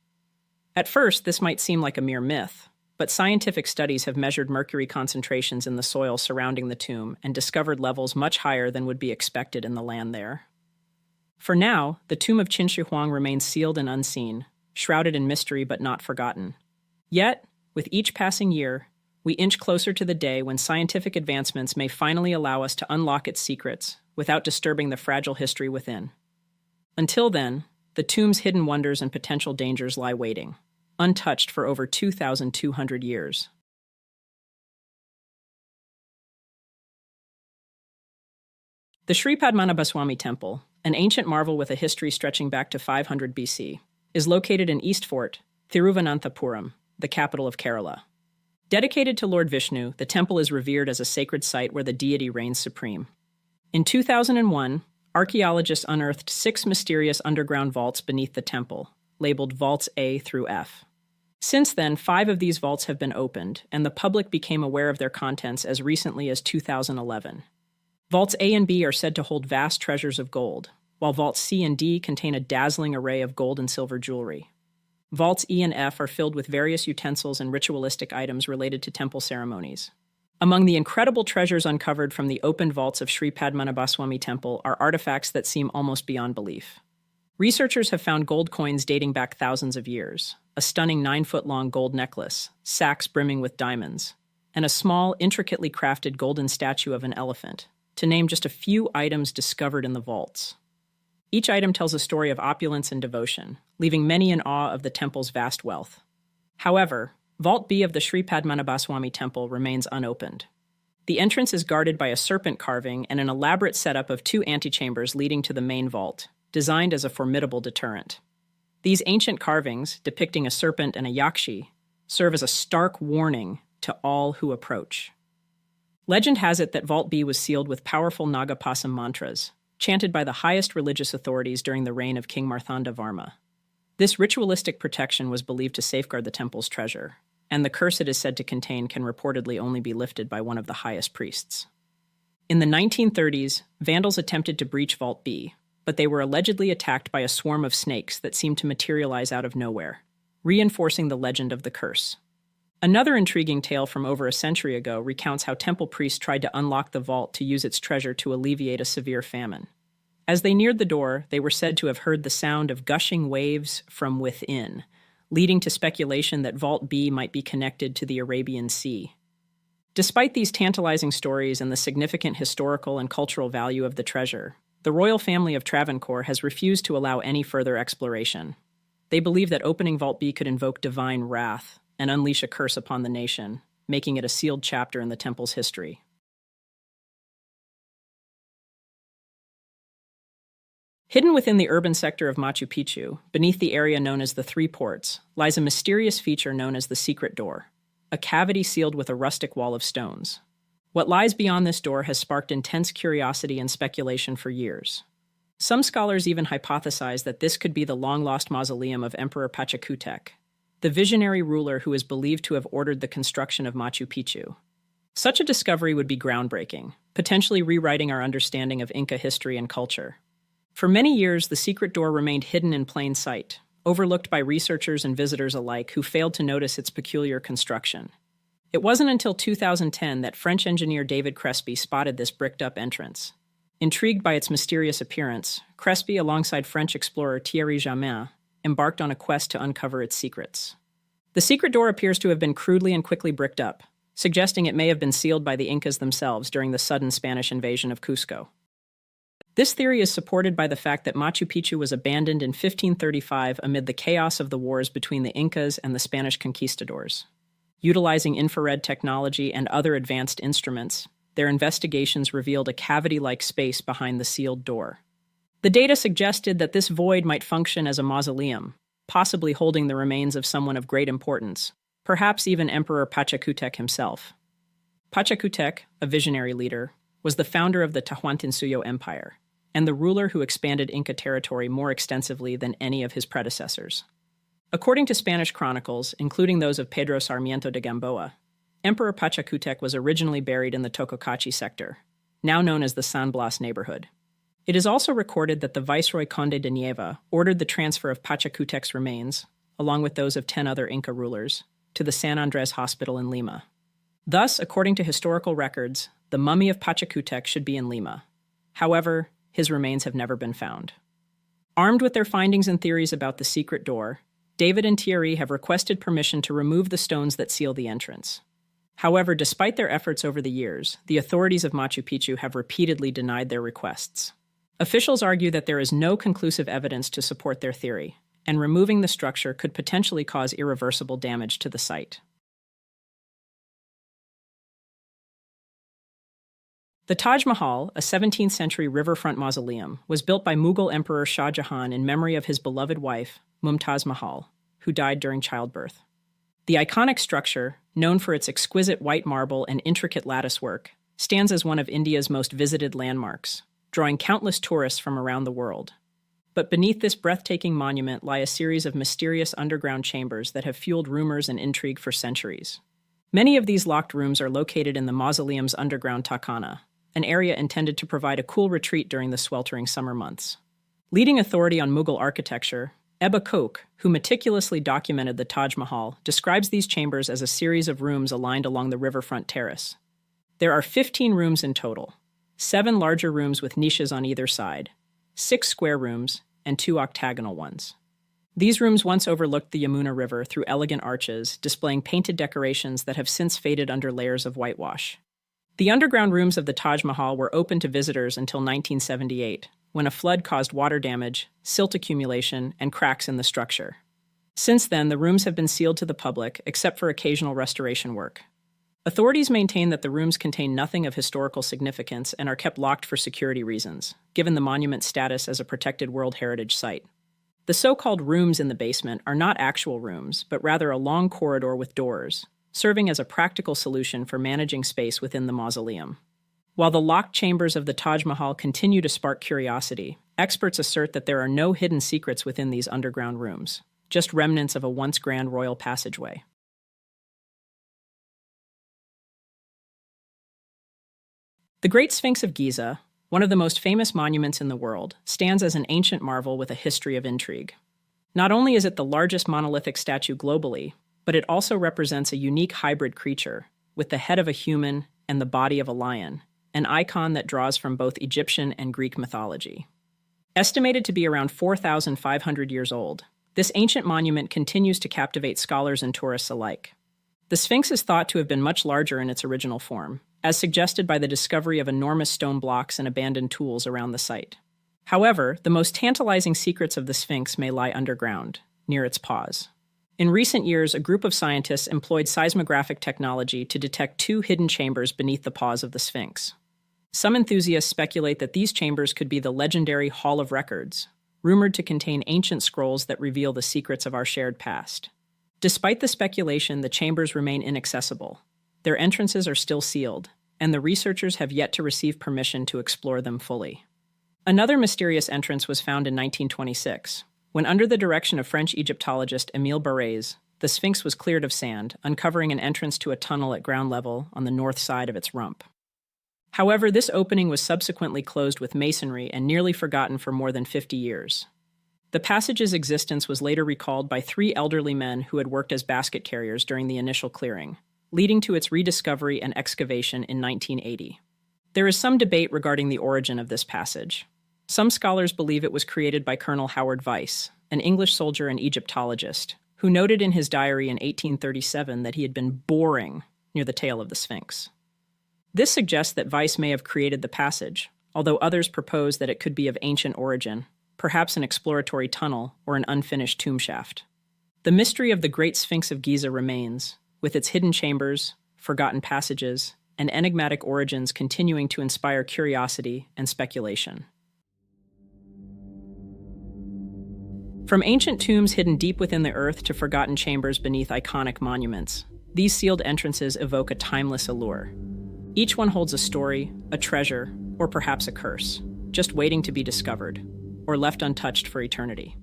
At first, this might seem like a mere myth, but scientific studies have measured mercury concentrations in the soil surrounding the tomb and discovered levels much higher than would be expected in the land there. For now, the tomb of Qin Shi Huang remains sealed and unseen, shrouded in mystery but not forgotten. Yet, with each passing year, we inch closer to the day when scientific advancements may finally allow us to unlock its secrets without disturbing the fragile history within. Until then, the tomb's hidden wonders and potential dangers lie waiting, untouched for over 2,200 years. The Sri Padmanabhaswamy Temple, an ancient marvel with a history stretching back to 500 BC, is located in East Fort, Thiruvananthapuram, the capital of Kerala. Dedicated to Lord Vishnu, the temple is revered as a sacred site where the deity reigns supreme. In 2001, archaeologists unearthed 6 mysterious underground vaults beneath the temple, labeled Vaults A through F. Since then, 5 of these vaults have been opened, and the public became aware of their contents as recently as 2011. Vaults A and B are said to hold vast treasures of gold, while Vaults C and D contain a dazzling array of gold and silver jewelry. Vaults E and F are filled with various utensils and ritualistic items related to temple ceremonies. Among the incredible treasures uncovered from the opened vaults of Sri Padmanabhaswamy Temple are artifacts that seem almost beyond belief. Researchers have found gold coins dating back thousands of years, a stunning 9-foot-long gold necklace, sacks brimming with diamonds, and a small, intricately crafted golden statue of an elephant, to name just a few items discovered in the vaults. Each item tells a story of opulence and devotion, leaving many in awe of the temple's vast wealth. However, Vault B of the Sri Padmanabhaswamy Temple remains unopened. The entrance is guarded by a serpent carving and an elaborate setup of 2 antechambers leading to the main vault, designed as a formidable deterrent. These ancient carvings, depicting a serpent and a yakshi, serve as a stark warning to all who approach. Legend has it that Vault B was sealed with powerful Nagapasam mantras, chanted by the highest religious authorities during the reign of King Marthanda Varma. This ritualistic protection was believed to safeguard the temple's treasure, and the curse it is said to contain can reportedly only be lifted by one of the highest priests. In the 1930s, vandals attempted to breach Vault B, but they were allegedly attacked by a swarm of snakes that seemed to materialize out of nowhere, reinforcing the legend of the curse. Another intriguing tale from over a century ago recounts how temple priests tried to unlock the vault to use its treasure to alleviate a severe famine. As they neared the door, they were said to have heard the sound of gushing waves from within, leading to speculation that Vault B might be connected to the Arabian Sea. Despite these tantalizing stories and the significant historical and cultural value of the treasure, the royal family of Travancore has refused to allow any further exploration. They believe that opening Vault B could invoke divine wrath and unleash a curse upon the nation, making it a sealed chapter in the temple's history. Hidden within the urban sector of Machu Picchu, beneath the area known as the Three Ports, lies a mysterious feature known as the Secret Door, a cavity sealed with a rustic wall of stones. What lies beyond this door has sparked intense curiosity and speculation for years. Some scholars even hypothesize that this could be the long-lost mausoleum of Emperor Pachacutec, the visionary ruler who is believed to have ordered the construction of Machu Picchu. Such a discovery would be groundbreaking, potentially rewriting our understanding of Inca history and culture. For many years, the secret door remained hidden in plain sight, overlooked by researchers and visitors alike who failed to notice its peculiar construction. It wasn't until 2010 that French engineer David Crespi spotted this bricked-up entrance. Intrigued by its mysterious appearance, Crespi, alongside French explorer Thierry Jamin, embarked on a quest to uncover its secrets. The secret door appears to have been crudely and quickly bricked up, suggesting it may have been sealed by the Incas themselves during the sudden Spanish invasion of Cusco. This theory is supported by the fact that Machu Picchu was abandoned in 1535 amid the chaos of the wars between the Incas and the Spanish conquistadors. Utilizing infrared technology and other advanced instruments, their investigations revealed a cavity-like space behind the sealed door. The data suggested that this void might function as a mausoleum, possibly holding the remains of someone of great importance, perhaps even Emperor Pachacutec himself. Pachacutec, a visionary leader, was the founder of the Tahuantinsuyo Empire, and the ruler who expanded Inca territory more extensively than any of his predecessors. According to Spanish chronicles, including those of Pedro Sarmiento de Gamboa, Emperor Pachacutec was originally buried in the Tococachi sector, now known as the San Blas neighborhood. It is also recorded that the Viceroy Conde de Nieva ordered the transfer of Pachacutec's remains, along with those of 10 other Inca rulers, to the San Andres Hospital in Lima. Thus, according to historical records, the mummy of Pachacutec should be in Lima. However, his remains have never been found. Armed with their findings and theories about the secret door, David and Thierry have requested permission to remove the stones that seal the entrance. However, despite their efforts over the years, the authorities of Machu Picchu have repeatedly denied their requests. Officials argue that there is no conclusive evidence to support their theory, and removing the structure could potentially cause irreversible damage to the site. The Taj Mahal, a 17th-century riverfront mausoleum, was built by Mughal Emperor Shah Jahan in memory of his beloved wife, Mumtaz Mahal, who died during childbirth. The iconic structure, known for its exquisite white marble and intricate lattice work, stands as one of India's most visited landmarks, drawing countless tourists from around the world. But beneath this breathtaking monument lie a series of mysterious underground chambers that have fueled rumors and intrigue for centuries. Many of these locked rooms are located in the mausoleum's underground takana, an area intended to provide a cool retreat during the sweltering summer months. Leading authority on Mughal architecture, Ebba Koch, who meticulously documented the Taj Mahal, describes these chambers as a series of rooms aligned along the riverfront terrace. There are 15 rooms in total, 7 larger rooms with niches on either side, 6 square rooms, and 2 octagonal ones. These rooms once overlooked the Yamuna River through elegant arches, displaying painted decorations that have since faded under layers of whitewash. The underground rooms of the Taj Mahal were open to visitors until 1978, when a flood caused water damage, silt accumulation, and cracks in the structure. Since then, the rooms have been sealed to the public, except for occasional restoration work. Authorities maintain that the rooms contain nothing of historical significance and are kept locked for security reasons, given the monument's status as a protected World Heritage Site. The so-called rooms in the basement are not actual rooms, but rather a long corridor with doors, serving as a practical solution for managing space within the mausoleum. While the locked chambers of the Taj Mahal continue to spark curiosity, experts assert that there are no hidden secrets within these underground rooms, just remnants of a once grand royal passageway. The Great Sphinx of Giza, one of the most famous monuments in the world, stands as an ancient marvel with a history of intrigue. Not only is it the largest monolithic statue globally, but it also represents a unique hybrid creature, with the head of a human and the body of a lion, an icon that draws from both Egyptian and Greek mythology. Estimated to be around 4,500 years old, this ancient monument continues to captivate scholars and tourists alike. The Sphinx is thought to have been much larger in its original form, as suggested by the discovery of enormous stone blocks and abandoned tools around the site. However, the most tantalizing secrets of the Sphinx may lie underground, near its paws. In recent years, a group of scientists employed seismographic technology to detect 2 hidden chambers beneath the paws of the Sphinx. Some enthusiasts speculate that these chambers could be the legendary Hall of Records, rumored to contain ancient scrolls that reveal the secrets of our shared past. Despite the speculation, the chambers remain inaccessible. Their entrances are still sealed, and the researchers have yet to receive permission to explore them fully. Another mysterious entrance was found in 1926, when under the direction of French Egyptologist Émile Barrès, the Sphinx was cleared of sand, uncovering an entrance to a tunnel at ground level on the north side of its rump. However, this opening was subsequently closed with masonry and nearly forgotten for more than 50 years. The passage's existence was later recalled by 3 elderly men who had worked as basket carriers during the initial clearing, leading to its rediscovery and excavation in 1980. There is some debate regarding the origin of this passage. Some scholars believe it was created by Colonel Howard Weiss, an English soldier and Egyptologist, who noted in his diary in 1837 that he had been boring near the tail of the Sphinx. This suggests that Weiss may have created the passage, although others propose that it could be of ancient origin, perhaps an exploratory tunnel or an unfinished tomb shaft. The mystery of the Great Sphinx of Giza remains, with its hidden chambers, forgotten passages, and enigmatic origins continuing to inspire curiosity and speculation. From ancient tombs hidden deep within the earth to forgotten chambers beneath iconic monuments, these sealed entrances evoke a timeless allure. Each one holds a story, a treasure, or perhaps a curse, just waiting to be discovered, or left untouched for eternity.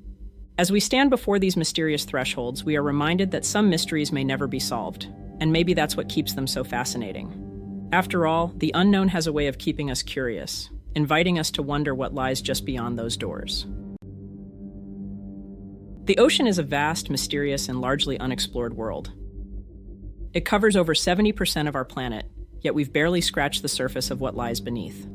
As we stand before these mysterious thresholds, we are reminded that some mysteries may never be solved, and maybe that's what keeps them so fascinating. After all, the unknown has a way of keeping us curious, inviting us to wonder what lies just beyond those doors. The ocean is a vast, mysterious, and largely unexplored world. It covers over 70% of our planet, yet we've barely scratched the surface of what lies beneath.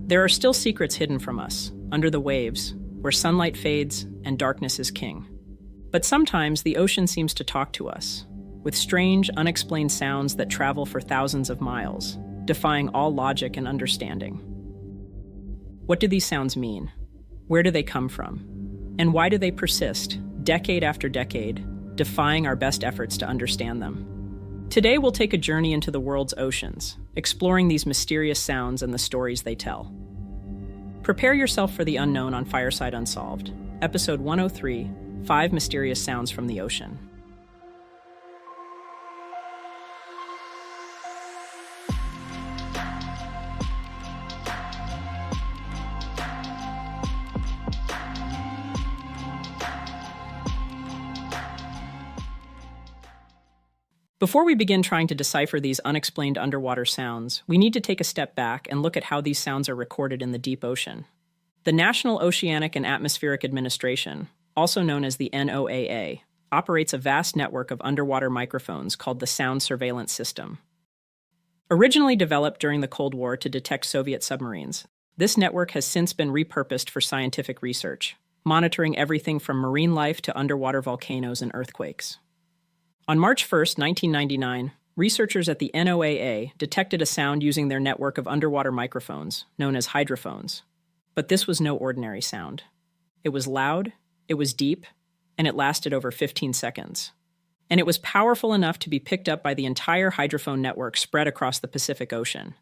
There are still secrets hidden from us, under the waves, where sunlight fades and darkness is king. But sometimes the ocean seems to talk to us, with strange, unexplained sounds that travel for thousands of miles, defying all logic and understanding. What do these sounds mean? Where do they come from? And why do they persist, decade after decade, defying our best efforts to understand them? Today we'll take a journey into the world's oceans, exploring these mysterious sounds and the stories they tell. Prepare yourself for the unknown on Fireside Unsolved, Episode 103, 5 Mysterious Sounds from the Ocean. Before we begin trying to decipher these unexplained underwater sounds, we need to take a step back and look at how these sounds are recorded in the deep ocean. The National Oceanic and Atmospheric Administration, also known as the NOAA, operates a vast network of underwater microphones called the Sound Surveillance System. Originally developed during the Cold War to detect Soviet submarines, this network has since been repurposed for scientific research, monitoring everything from marine life to underwater volcanoes and earthquakes. On March 1, 1999, researchers at the NOAA detected a sound using their network of underwater microphones, known as hydrophones. But this was no ordinary sound. It was loud, it was deep, and it lasted over 15 seconds. And it was powerful enough to be picked up by the entire hydrophone network spread across the Pacific Ocean.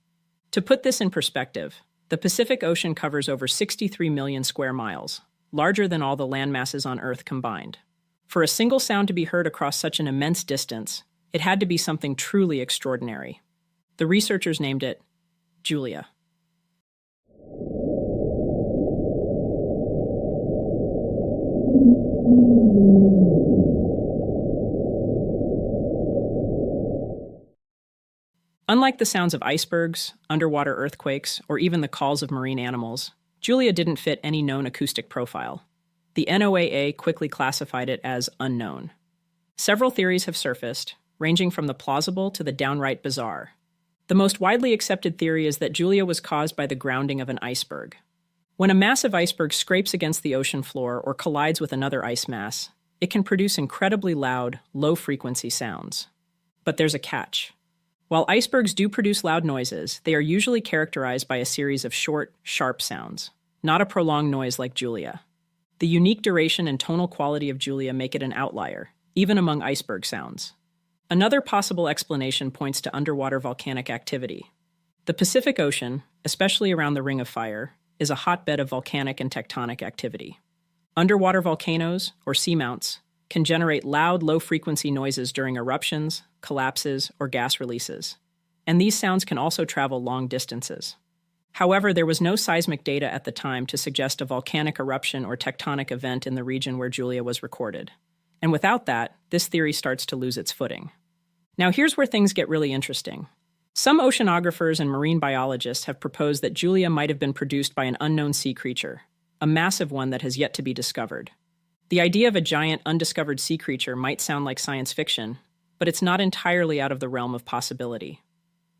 To put this in perspective, the Pacific Ocean covers over 63 million square miles, larger than all the land masses on Earth combined. For a single sound to be heard across such an immense distance, it had to be something truly extraordinary. The researchers named it Julia. Unlike the sounds of icebergs, underwater earthquakes, or even the calls of marine animals, Julia didn't fit any known acoustic profile. The NOAA quickly classified it as unknown. Several theories have surfaced, ranging from the plausible to the downright bizarre. The most widely accepted theory is that Julia was caused by the grounding of an iceberg. When a massive iceberg scrapes against the ocean floor or collides with another ice mass, it can produce incredibly loud, low-frequency sounds. But there's a catch. While icebergs do produce loud noises, they are usually characterized by a series of short, sharp sounds, not a prolonged noise like Julia. The unique duration and tonal quality of Julia make it an outlier, even among iceberg sounds. Another possible explanation points to underwater volcanic activity. The Pacific Ocean, especially around the Ring of Fire, is a hotbed of volcanic and tectonic activity. Underwater volcanoes, or seamounts, can generate loud, low-frequency noises during eruptions, collapses, or gas releases. And these sounds can also travel long distances. However, there was no seismic data at the time to suggest a volcanic eruption or tectonic event in the region where Julia was recorded. And without that, this theory starts to lose its footing. Now here's where things get really interesting. Some oceanographers and marine biologists have proposed that Julia might have been produced by an unknown sea creature, a massive one that has yet to be discovered. The idea of a giant, undiscovered sea creature might sound like science fiction, but it's not entirely out of the realm of possibility.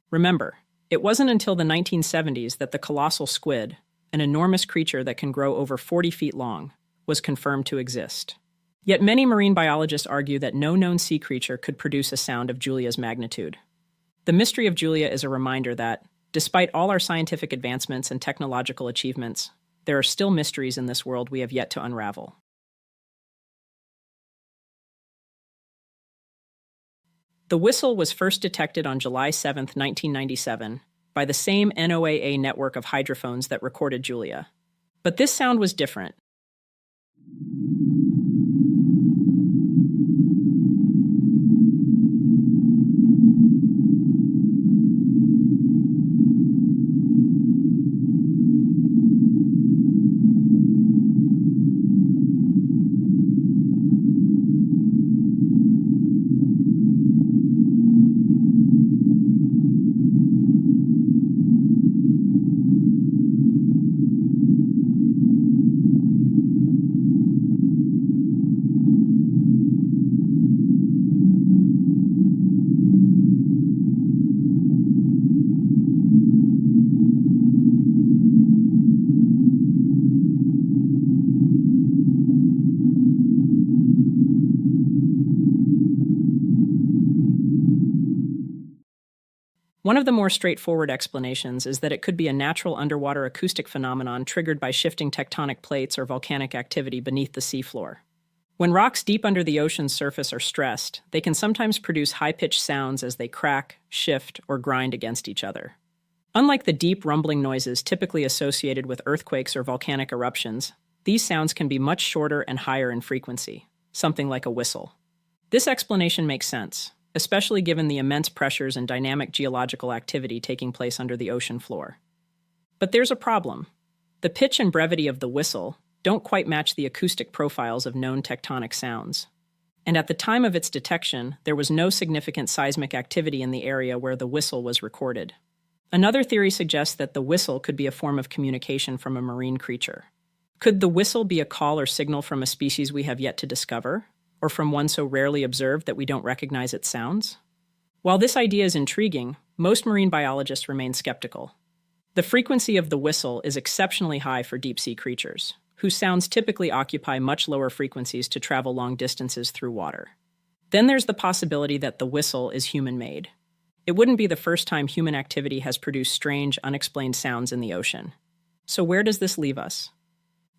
Remember, it wasn't until the 1970s that the colossal squid, an enormous creature that can grow over 40 feet long, was confirmed to exist. Yet many marine biologists argue that no known sea creature could produce a sound of Julia's magnitude. The mystery of Julia is a reminder that, despite all our scientific advancements and technological achievements, there are still mysteries in this world we have yet to unravel. The whistle was first detected on July 7, 1997, by the same NOAA network of hydrophones that recorded Julia. But this sound was different. One of the more straightforward explanations is that it could be a natural underwater acoustic phenomenon triggered by shifting tectonic plates or volcanic activity beneath the seafloor. When rocks deep under the ocean's surface are stressed, they can sometimes produce high-pitched sounds as they crack, shift, or grind against each other. Unlike the deep rumbling noises typically associated with earthquakes or volcanic eruptions, these sounds can be much shorter and higher in frequency, something like a whistle. This explanation makes sense, especially given the immense pressures and dynamic geological activity taking place under the ocean floor. But there's a problem. The pitch and brevity of the whistle don't quite match the acoustic profiles of known tectonic sounds. And at the time of its detection, there was no significant seismic activity in the area where the whistle was recorded. Another theory suggests that the whistle could be a form of communication from a marine creature. Could the whistle be a call or signal from a species we have yet to discover, or from one so rarely observed that we don't recognize its sounds? While this idea is intriguing, most marine biologists remain skeptical. The frequency of the whistle is exceptionally high for deep-sea creatures, whose sounds typically occupy much lower frequencies to travel long distances through water. Then there's the possibility that the whistle is human-made. It wouldn't be the first time human activity has produced strange, unexplained sounds in the ocean. So where does this leave us?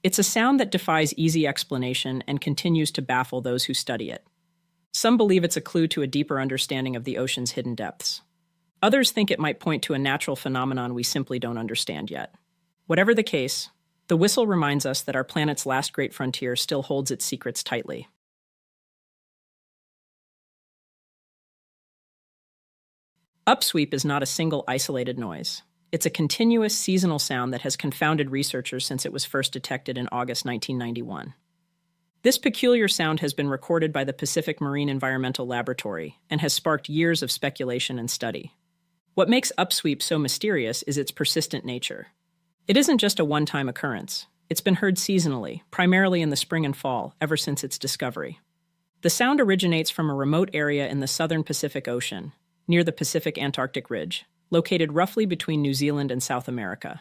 It's a sound that defies easy explanation and continues to baffle those who study it. Some believe it's a clue to a deeper understanding of the ocean's hidden depths. Others think it might point to a natural phenomenon we simply don't understand yet. Whatever the case, the whistle reminds us that our planet's last great frontier still holds its secrets tightly. Upsweep is not a single isolated noise. It's a continuous seasonal sound that has confounded researchers since it was first detected in August 1991. This peculiar sound has been recorded by the Pacific Marine Environmental Laboratory and has sparked years of speculation and study. What makes upsweep so mysterious is its persistent nature. It isn't just a one-time occurrence. It's been heard seasonally, primarily in the spring and fall, ever since its discovery. The sound originates from a remote area in the southern Pacific Ocean, near the Pacific-Antarctic Ridge, located roughly between New Zealand and South America.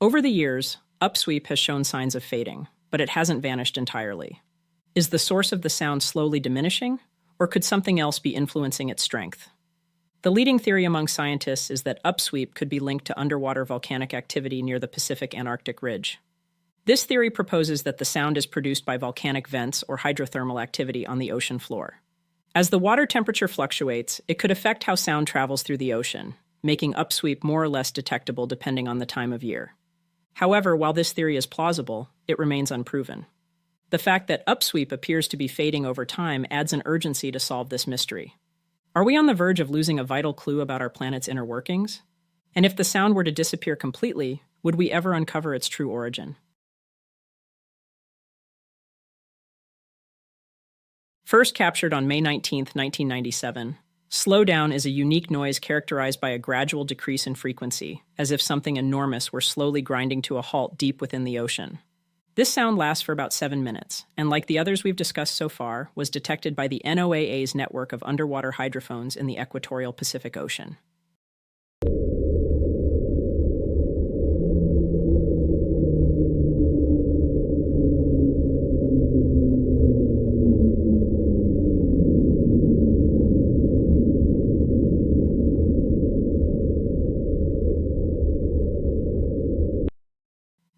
Over the years, upsweep has shown signs of fading, but it hasn't vanished entirely. Is the source of the sound slowly diminishing, or could something else be influencing its strength? The leading theory among scientists is that upsweep could be linked to underwater volcanic activity near the Pacific-Antarctic Ridge. This theory proposes that the sound is produced by volcanic vents or hydrothermal activity on the ocean floor. As the water temperature fluctuates, it could affect how sound travels through the ocean, making upsweep more or less detectable depending on the time of year. However, while this theory is plausible, it remains unproven. The fact that upsweep appears to be fading over time adds an urgency to solve this mystery. Are we on the verge of losing a vital clue about our planet's inner workings? And if the sound were to disappear completely, would we ever uncover its true origin? First captured on May 19, 1997, slowdown is a unique noise characterized by a gradual decrease in frequency, as if something enormous were slowly grinding to a halt deep within the ocean. This sound lasts for about 7 minutes, and like the others we've discussed so far, was detected by the NOAA's network of underwater hydrophones in the equatorial Pacific Ocean.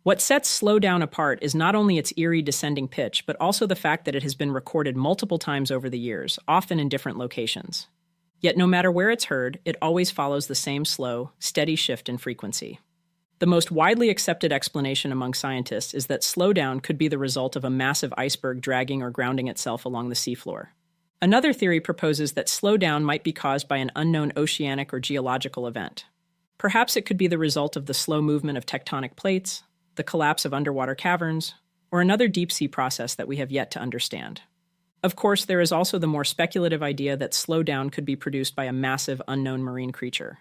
What sets slowdown apart is not only its eerie descending pitch, but also the fact that it has been recorded multiple times over the years, often in different locations. Yet no matter where it's heard, it always follows the same slow, steady shift in frequency. The most widely accepted explanation among scientists is that slowdown could be the result of a massive iceberg dragging or grounding itself along the seafloor. Another theory proposes that slowdown might be caused by an unknown oceanic or geological event. Perhaps it could be the result of the slow movement of tectonic plates, the collapse of underwater caverns, or another deep-sea process that we have yet to understand. Of course, there is also the more speculative idea that slowdown could be produced by a massive unknown marine creature.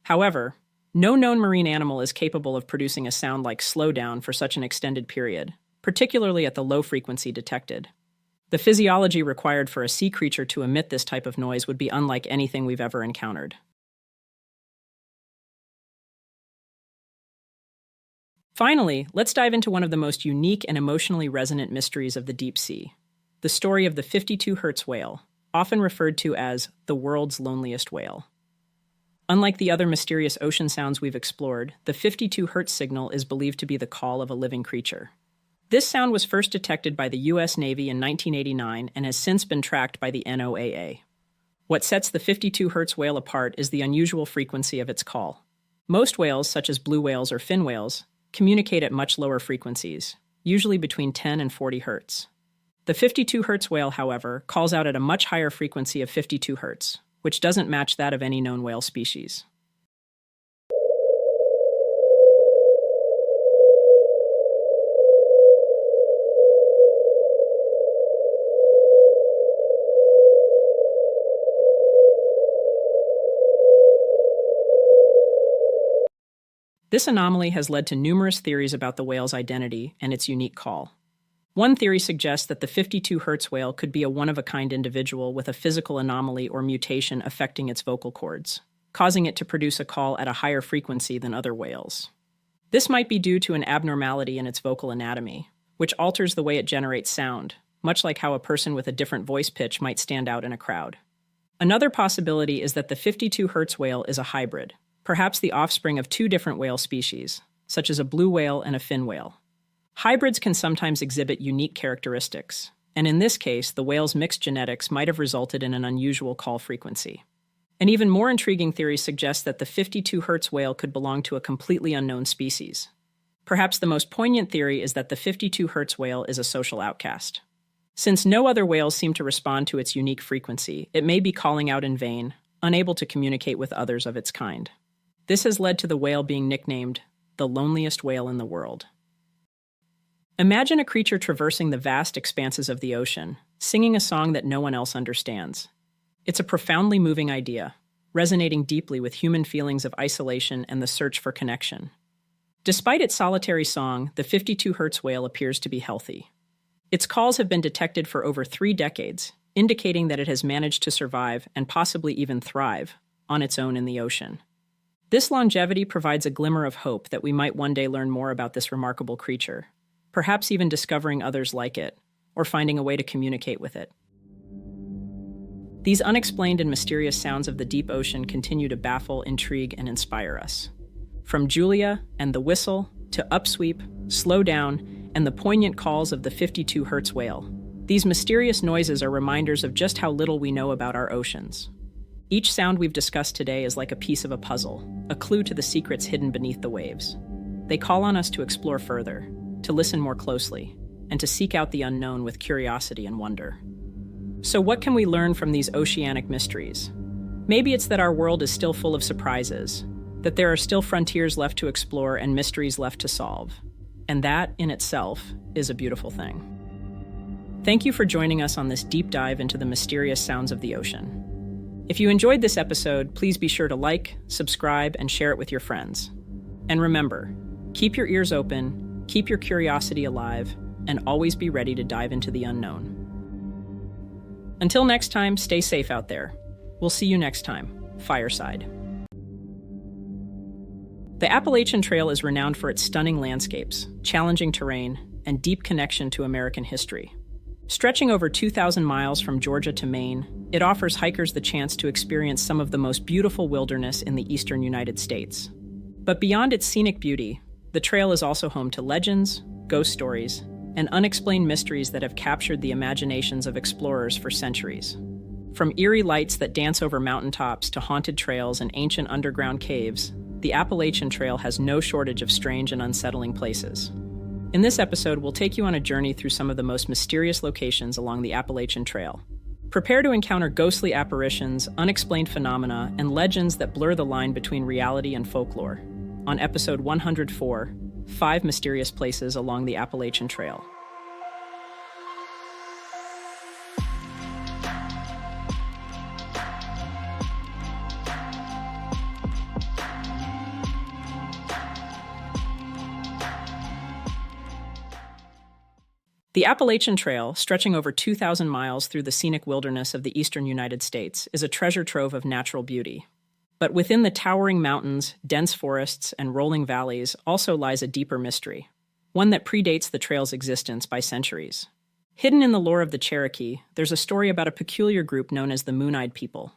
However, no known marine animal is capable of producing a sound like slowdown for such an extended period, particularly at the low frequency detected. The physiology required for a sea creature to emit this type of noise would be unlike anything we've ever encountered. Finally, let's dive into one of the most unique and emotionally resonant mysteries of the deep sea: the story of the 52 Hz whale, often referred to as the world's loneliest whale. Unlike the other mysterious ocean sounds we've explored, the 52 Hz signal is believed to be the call of a living creature. This sound was first detected by the U.S. Navy in 1989 and has since been tracked by the NOAA. What sets the 52 Hz whale apart is the unusual frequency of its call. Most whales, such as blue whales or fin whales, communicate at much lower frequencies, usually between 10 and 40 Hz. The 52 Hz whale, however, calls out at a much higher frequency of 52 Hz, which doesn't match that of any known whale species. This anomaly has led to numerous theories about the whale's identity and its unique call. One theory suggests that the 52 Hz whale could be a one-of-a-kind individual with a physical anomaly or mutation affecting its vocal cords, causing it to produce a call at a higher frequency than other whales. This might be due to an abnormality in its vocal anatomy, which alters the way it generates sound, much like how a person with a different voice pitch might stand out in a crowd. Another possibility is that the 52 Hz whale is a hybrid, perhaps the offspring of two different whale species, such as a blue whale and a fin whale. Hybrids can sometimes exhibit unique characteristics, and in this case, the whale's mixed genetics might have resulted in an unusual call frequency. An even more intriguing theory suggests that the 52 Hz whale could belong to a completely unknown species. Perhaps the most poignant theory is that the 52 Hz whale is a social outcast. Since no other whales seem to respond to its unique frequency, it may be calling out in vain, unable to communicate with others of its kind. This has led to the whale being nicknamed the loneliest whale in the world. Imagine a creature traversing the vast expanses of the ocean, singing a song that no one else understands. It's a profoundly moving idea, resonating deeply with human feelings of isolation and the search for connection. Despite its solitary song, the 52 Hz whale appears to be healthy. Its calls have been detected for over 3 decades, indicating that it has managed to survive and possibly even thrive on its own in the ocean. This longevity provides a glimmer of hope that we might one day learn more about this remarkable creature, perhaps even discovering others like it, or finding a way to communicate with it. These unexplained and mysterious sounds of the deep ocean continue to baffle, intrigue, and inspire us. From Julia and the whistle, to upsweep, slow down, and the poignant calls of the 52 Hz whale, these mysterious noises are reminders of just how little we know about our oceans. Each sound we've discussed today is like a piece of a puzzle, a clue to the secrets hidden beneath the waves. They call on us to explore further, to listen more closely, and to seek out the unknown with curiosity and wonder. So what can we learn from these oceanic mysteries? Maybe it's that our world is still full of surprises, that there are still frontiers left to explore and mysteries left to solve. And that, in itself, is a beautiful thing. Thank you for joining us on this deep dive into the mysterious sounds of the ocean. If you enjoyed this episode, please be sure to like, subscribe, and share it with your friends. And remember, keep your ears open, keep your curiosity alive, and always be ready to dive into the unknown. Until next time, stay safe out there. We'll see you next time. Fireside. The Appalachian Trail is renowned for its stunning landscapes, challenging terrain, and deep connection to American history. Stretching over 2,000 miles from Georgia to Maine, it offers hikers the chance to experience some of the most beautiful wilderness in the eastern United States. But beyond its scenic beauty, the trail is also home to legends, ghost stories, and unexplained mysteries that have captured the imaginations of explorers for centuries. From eerie lights that dance over mountaintops to haunted trails and ancient underground caves, the Appalachian Trail has no shortage of strange and unsettling places. In this episode, we'll take you on a journey through some of the most mysterious locations along the Appalachian Trail. Prepare to encounter ghostly apparitions, unexplained phenomena, and legends that blur the line between reality and folklore. On episode 104, 5 mysterious places along the Appalachian Trail. The Appalachian Trail, stretching over 2,000 miles through the scenic wilderness of the eastern United States, is a treasure trove of natural beauty. But within the towering mountains, dense forests, and rolling valleys also lies a deeper mystery, one that predates the trail's existence by centuries. Hidden in the lore of the Cherokee, there's a story about a peculiar group known as the Moon-Eyed People.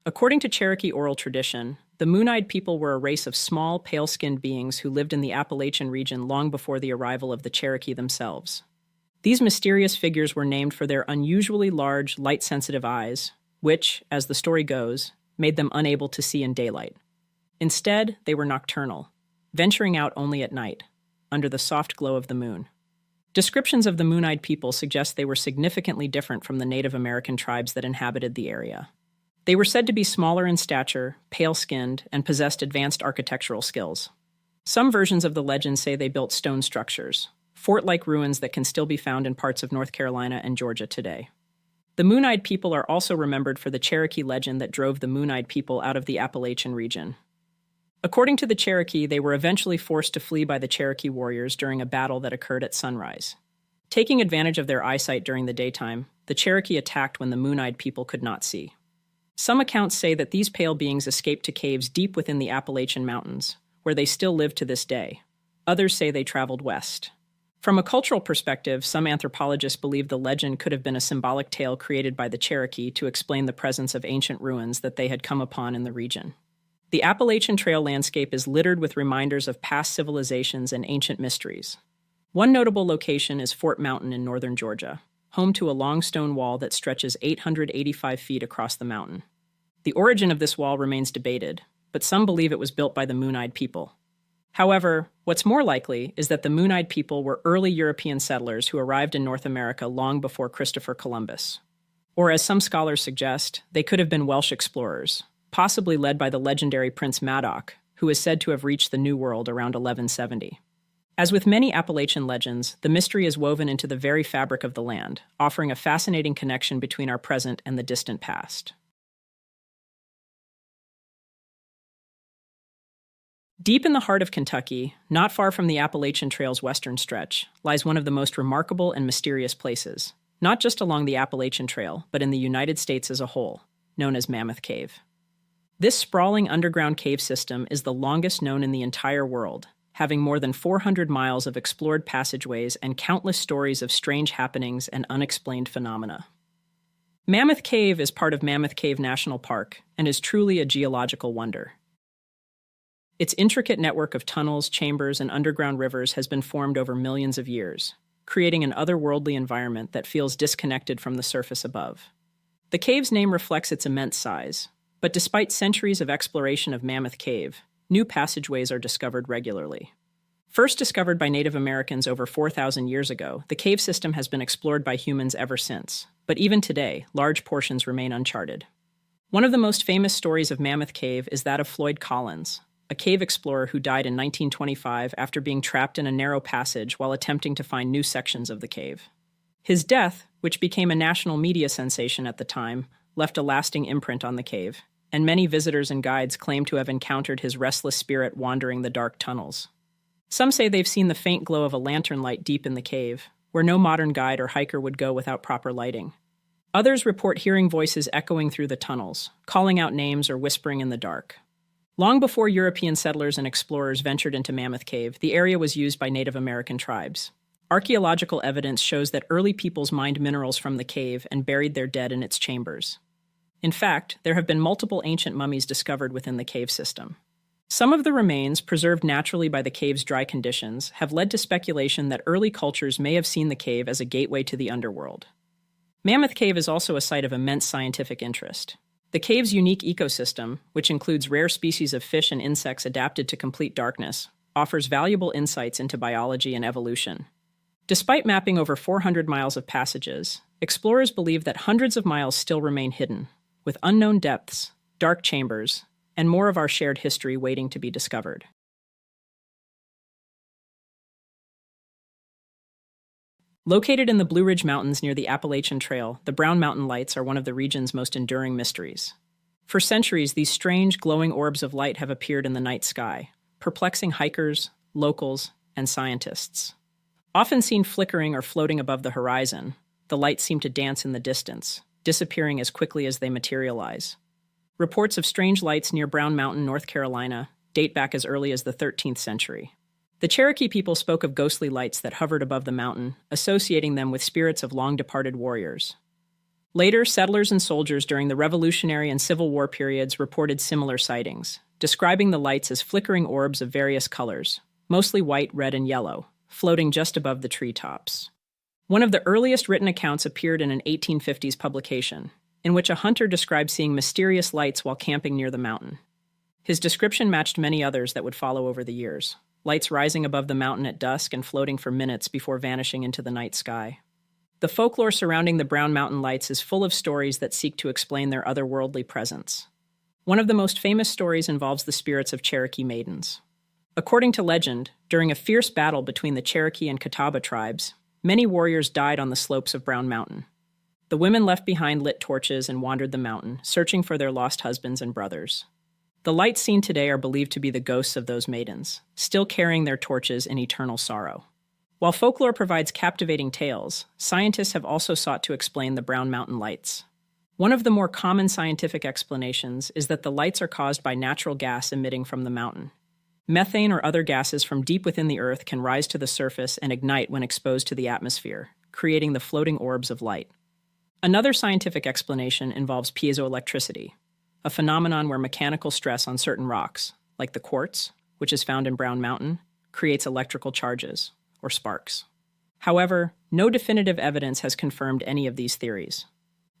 According to Cherokee oral tradition, the Moon-Eyed People were a race of small, pale-skinned beings who lived in the Appalachian region long before the arrival of the Cherokee themselves. These mysterious figures were named for their unusually large, light-sensitive eyes, which, as the story goes, made them unable to see in daylight. Instead, they were nocturnal, venturing out only at night, under the soft glow of the moon. Descriptions of the Moon-Eyed People suggest they were significantly different from the Native American tribes that inhabited the area. They were said to be smaller in stature, pale-skinned, and possessed advanced architectural skills. Some versions of the legend say they built stone structures, fort-like ruins that can still be found in parts of North Carolina and Georgia today. The Moon-Eyed People are also remembered for the Cherokee legend that drove the Moon-Eyed People out of the Appalachian region. According to the Cherokee, they were eventually forced to flee by the Cherokee warriors during a battle that occurred at sunrise. Taking advantage of their eyesight during the daytime, the Cherokee attacked when the Moon-Eyed People could not see. Some accounts say that these pale beings escaped to caves deep within the Appalachian Mountains, where they still live to this day. Others say they traveled west. From a cultural perspective, some anthropologists believe the legend could have been a symbolic tale created by the Cherokee to explain the presence of ancient ruins that they had come upon in the region. The Appalachian Trail landscape is littered with reminders of past civilizations and ancient mysteries. One notable location is Fort Mountain in northern Georgia, home to a long stone wall that stretches 885 feet across the mountain. The origin of this wall remains debated, but some believe it was built by the Moon-Eyed People. However, what's more likely is that the Moon-Eyed People were early European settlers who arrived in North America long before Christopher Columbus. Or as some scholars suggest, they could have been Welsh explorers, possibly led by the legendary Prince Madoc, who is said to have reached the New World around 1170. As with many Appalachian legends, the mystery is woven into the very fabric of the land, offering a fascinating connection between our present and the distant past. Deep in the heart of Kentucky, not far from the Appalachian Trail's western stretch, lies one of the most remarkable and mysterious places, not just along the Appalachian Trail, but in the United States as a whole, known as Mammoth Cave. This sprawling underground cave system is the longest known in the entire world, having more than 400 miles of explored passageways and countless stories of strange happenings and unexplained phenomena. Mammoth Cave is part of Mammoth Cave National Park and is truly a geological wonder. Its intricate network of tunnels, chambers, and underground rivers has been formed over millions of years, creating an otherworldly environment that feels disconnected from the surface above. The cave's name reflects its immense size, but despite centuries of exploration of Mammoth Cave, new passageways are discovered regularly. First discovered by Native Americans over 4,000 years ago, the cave system has been explored by humans ever since, but even today, large portions remain uncharted. One of the most famous stories of Mammoth Cave is that of Floyd Collins, a cave explorer who died in 1925 after being trapped in a narrow passage while attempting to find new sections of the cave. His death, which became a national media sensation at the time, left a lasting imprint on the cave, and many visitors and guides claim to have encountered his restless spirit wandering the dark tunnels. Some say they've seen the faint glow of a lantern light deep in the cave, where no modern guide or hiker would go without proper lighting. Others report hearing voices echoing through the tunnels, calling out names or whispering in the dark. Long before European settlers and explorers ventured into Mammoth Cave, the area was used by Native American tribes. Archaeological evidence shows that early peoples mined minerals from the cave and buried their dead in its chambers. In fact, there have been multiple ancient mummies discovered within the cave system. Some of the remains, preserved naturally by the cave's dry conditions, have led to speculation that early cultures may have seen the cave as a gateway to the underworld. Mammoth Cave is also a site of immense scientific interest. The cave's unique ecosystem, which includes rare species of fish and insects adapted to complete darkness, offers valuable insights into biology and evolution. Despite mapping over 400 miles of passages, explorers believe that hundreds of miles still remain hidden, with unknown depths, dark chambers, and more of our shared history waiting to be discovered. Located in the Blue Ridge Mountains near the Appalachian Trail, the Brown Mountain Lights are one of the region's most enduring mysteries. For centuries, these strange, glowing orbs of light have appeared in the night sky, perplexing hikers, locals, and scientists. Often seen flickering or floating above the horizon, the lights seem to dance in the distance, disappearing as quickly as they materialize. Reports of strange lights near Brown Mountain, North Carolina, date back as early as the 13th century. The Cherokee people spoke of ghostly lights that hovered above the mountain, associating them with spirits of long-departed warriors. Later, settlers and soldiers during the Revolutionary and Civil War periods reported similar sightings, describing the lights as flickering orbs of various colors, mostly white, red, and yellow, floating just above the treetops. One of the earliest written accounts appeared in an 1850s publication, in which a hunter described seeing mysterious lights while camping near the mountain. His description matched many others that would follow over the years, lights rising above the mountain at dusk and floating for minutes before vanishing into the night sky. The folklore surrounding the Brown Mountain lights is full of stories that seek to explain their otherworldly presence. One of the most famous stories involves the spirits of Cherokee maidens. According to legend, during a fierce battle between the Cherokee and Catawba tribes, many warriors died on the slopes of Brown Mountain. The women left behind lit torches and wandered the mountain, searching for their lost husbands and brothers. The lights seen today are believed to be the ghosts of those maidens, still carrying their torches in eternal sorrow. While folklore provides captivating tales, scientists have also sought to explain the Brown Mountain lights. One of the more common scientific explanations is that the lights are caused by natural gas emitting from the mountain. Methane or other gases from deep within the earth can rise to the surface and ignite when exposed to the atmosphere, creating the floating orbs of light. Another scientific explanation involves piezoelectricity, a phenomenon where mechanical stress on certain rocks, like the quartz, which is found in Brown Mountain, creates electrical charges, or sparks. However, no definitive evidence has confirmed any of these theories.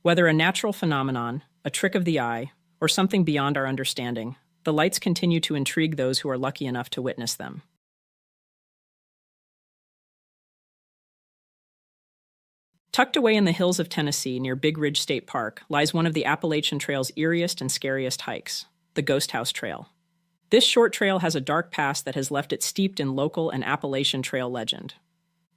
Whether a natural phenomenon, a trick of the eye, or something beyond our understanding, the lights continue to intrigue those who are lucky enough to witness them. Tucked away in the hills of Tennessee near Big Ridge State Park lies one of the Appalachian Trail's eeriest and scariest hikes, the Ghost House Trail. This short trail has a dark past that has left it steeped in local and Appalachian Trail legend.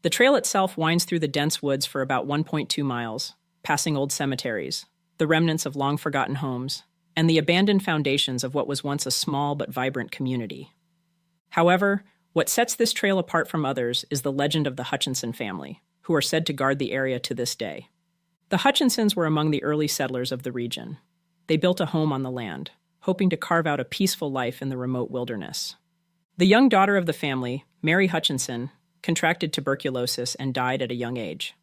The trail itself winds through the dense woods for about 1.2 miles, passing old cemeteries, the remnants of long-forgotten homes, and the abandoned foundations of what was once a small but vibrant community. However, what sets this trail apart from others is the legend of the Hutchinson family, who are said to guard the area to this day. The Hutchinsons were among the early settlers of the region. They built a home on the land, hoping to carve out a peaceful life in the remote wilderness. The young daughter of the family, Mary Hutchinson, contracted tuberculosis and died at a young age.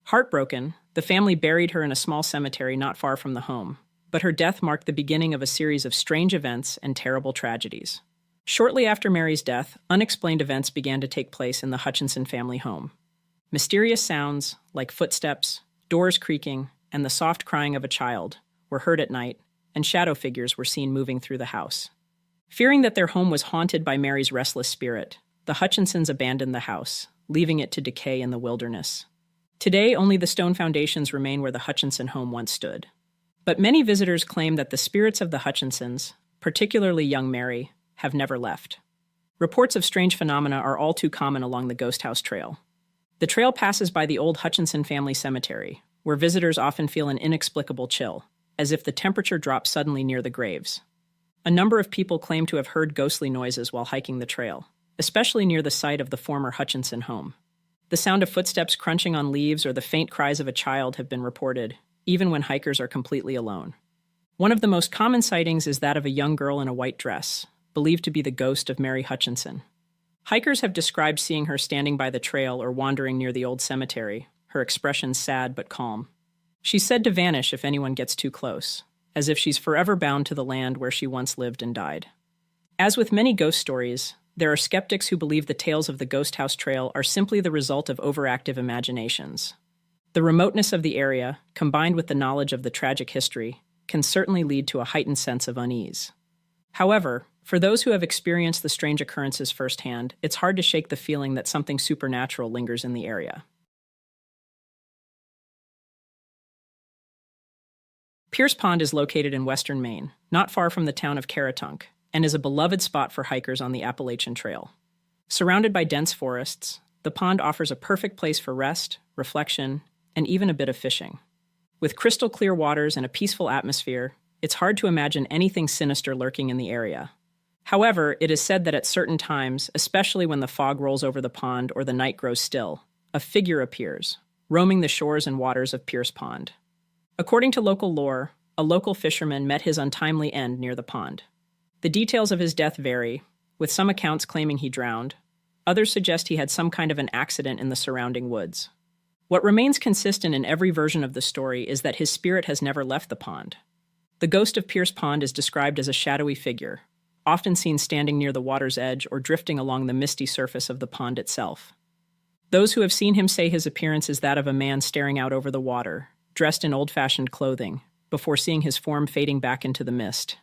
Heartbroken, the family buried her in a small cemetery not far from the home, but her death marked the beginning of a series of strange events and terrible tragedies. Shortly after Mary's death, unexplained events began to take place in the Hutchinson family home. Mysterious sounds, like footsteps, doors creaking, and the soft crying of a child, were heard at night, and shadow figures were seen moving through the house. Fearing that their home was haunted by Mary's restless spirit, the Hutchinsons abandoned the house, leaving it to decay in the wilderness. Today, only the stone foundations remain where the Hutchinson home once stood. But many visitors claim that the spirits of the Hutchinsons, particularly young Mary, have never left. Reports of strange phenomena are all too common along the Ghost House Trail. The trail passes by the old Hutchinson family cemetery, where visitors often feel an inexplicable chill, as if the temperature drops suddenly near the graves. A number of people claim to have heard ghostly noises while hiking the trail, especially near the site of the former Hutchinson home. The sound of footsteps crunching on leaves or the faint cries of a child have been reported, even when hikers are completely alone. One of the most common sightings is that of a young girl in a white dress, believed to be the ghost of Mary Hutchinson. Hikers have described seeing her standing by the trail or wandering near the old cemetery, her expression sad but calm. She's said to vanish if anyone gets too close, as if she's forever bound to the land where she once lived and died. As with many ghost stories, there are skeptics who believe the tales of the Ghost House Trail are simply the result of overactive imaginations. The remoteness of the area, combined with the knowledge of the tragic history, can certainly lead to a heightened sense of unease. However, for those who have experienced the strange occurrences firsthand, it's hard to shake the feeling that something supernatural lingers in the area. Pierce Pond is located in western Maine, not far from the town of Caratunk, and is a beloved spot for hikers on the Appalachian Trail. Surrounded by dense forests, the pond offers a perfect place for rest, reflection, and even a bit of fishing. With crystal clear waters and a peaceful atmosphere, it's hard to imagine anything sinister lurking in the area. However, it is said that at certain times, especially when the fog rolls over the pond or the night grows still, a figure appears, roaming the shores and waters of Pierce Pond. According to local lore, a local fisherman met his untimely end near the pond. The details of his death vary, with some accounts claiming he drowned. Others suggest he had some kind of an accident in the surrounding woods. What remains consistent in every version of the story is that his spirit has never left the pond. The ghost of Pierce Pond is described as a shadowy figure, often seen standing near the water's edge or drifting along the misty surface of the pond itself. Those who have seen him say his appearance is that of a man staring out over the water, dressed in old-fashioned clothing, before seeing his form fading back into the mist.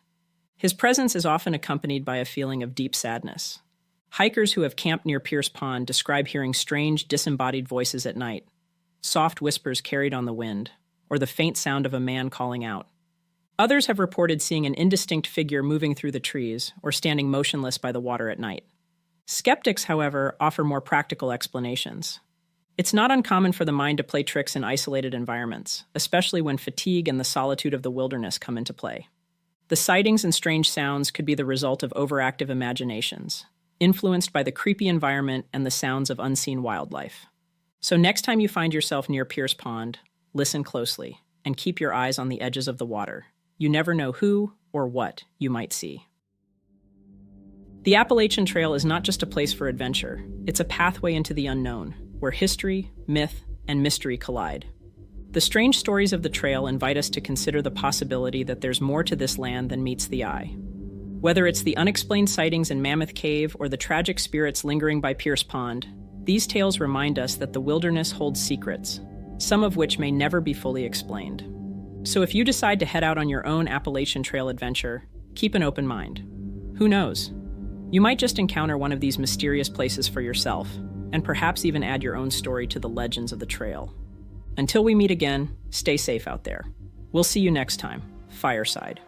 His presence is often accompanied by a feeling of deep sadness. Hikers who have camped near Pierce Pond describe hearing strange, disembodied voices at night, soft whispers carried on the wind, or the faint sound of a man calling out. Others have reported seeing an indistinct figure moving through the trees or standing motionless by the water at night. Skeptics, however, offer more practical explanations. It's not uncommon for the mind to play tricks in isolated environments, especially when fatigue and the solitude of the wilderness come into play. The sightings and strange sounds could be the result of overactive imaginations, influenced by the creepy environment and the sounds of unseen wildlife. So next time you find yourself near Pierce Pond, listen closely and keep your eyes on the edges of the water. You never know who or what you might see. The Appalachian Trail is not just a place for adventure. It's a pathway into the unknown, where history, myth, and mystery collide. The strange stories of the trail invite us to consider the possibility that there's more to this land than meets the eye. Whether it's the unexplained sightings in Mammoth Cave or the tragic spirits lingering by Pierce Pond, these tales remind us that the wilderness holds secrets, some of which may never be fully explained. So if you decide to head out on your own Appalachian Trail adventure, keep an open mind. Who knows? You might just encounter one of these mysterious places for yourself, and perhaps even add your own story to the legends of the trail. Until we meet again, stay safe out there. We'll see you next time. Fireside.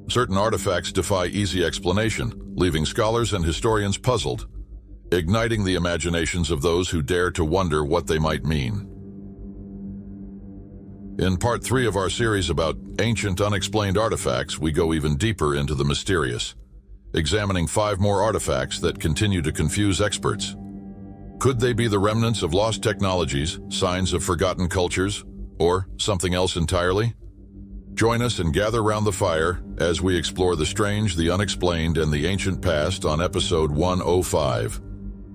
Certain artifacts defy easy explanation, leaving scholars and historians puzzled, igniting the imaginations of those who dare to wonder what they might mean. In part 3 of our series about ancient unexplained artifacts, we go even deeper into the mysterious, examining 5 more artifacts that continue to confuse experts. Could they be the remnants of lost technologies, signs of forgotten cultures, or something else entirely? Join us and gather round the fire as we explore the strange, the unexplained, and the ancient past on episode 105,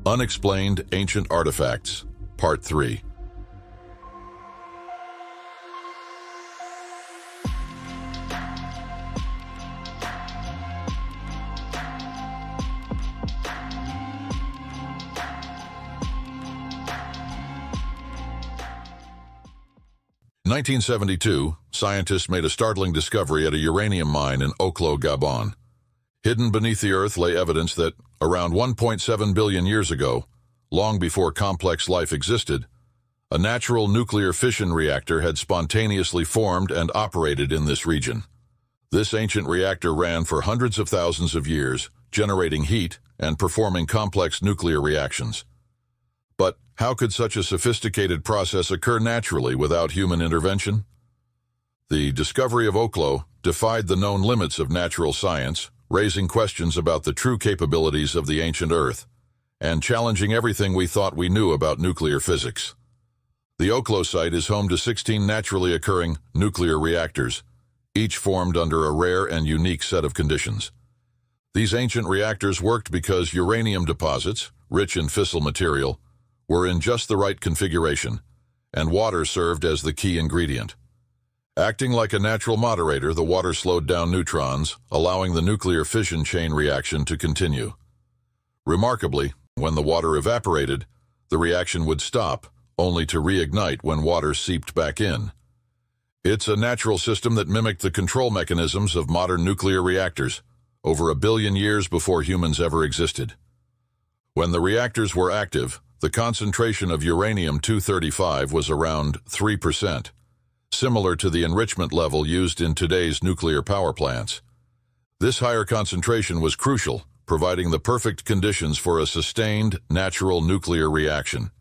Unexplained Ancient Artifacts, Part 3. In 1972, scientists made a startling discovery at a uranium mine in Oklo, Gabon. Hidden beneath the earth lay evidence that, around 1.7 billion years ago, long before complex life existed, a natural nuclear fission reactor had spontaneously formed and operated in this region. This ancient reactor ran for hundreds of thousands of years, generating heat and performing complex nuclear reactions. But how could such a sophisticated process occur naturally without human intervention? The discovery of Oklo defied the known limits of natural science, raising questions about the true capabilities of the ancient Earth, and challenging everything we thought we knew about nuclear physics. The Oklo site is home to 16 naturally occurring nuclear reactors, each formed under a rare and unique set of conditions. These ancient reactors worked because uranium deposits, rich in fissile material, were in just the right configuration, and water served as the key ingredient. Acting like a natural moderator, the water slowed down neutrons, allowing the nuclear fission chain reaction to continue. Remarkably, when the water evaporated, the reaction would stop, only to reignite when water seeped back in. It's a natural system that mimicked the control mechanisms of modern nuclear reactors, over 1 billion years before humans ever existed. When the reactors were active, the concentration of uranium-235 was around 3%, similar to the enrichment level used in today's nuclear power plants. This higher concentration was crucial, providing the perfect conditions for a sustained, natural nuclear reaction.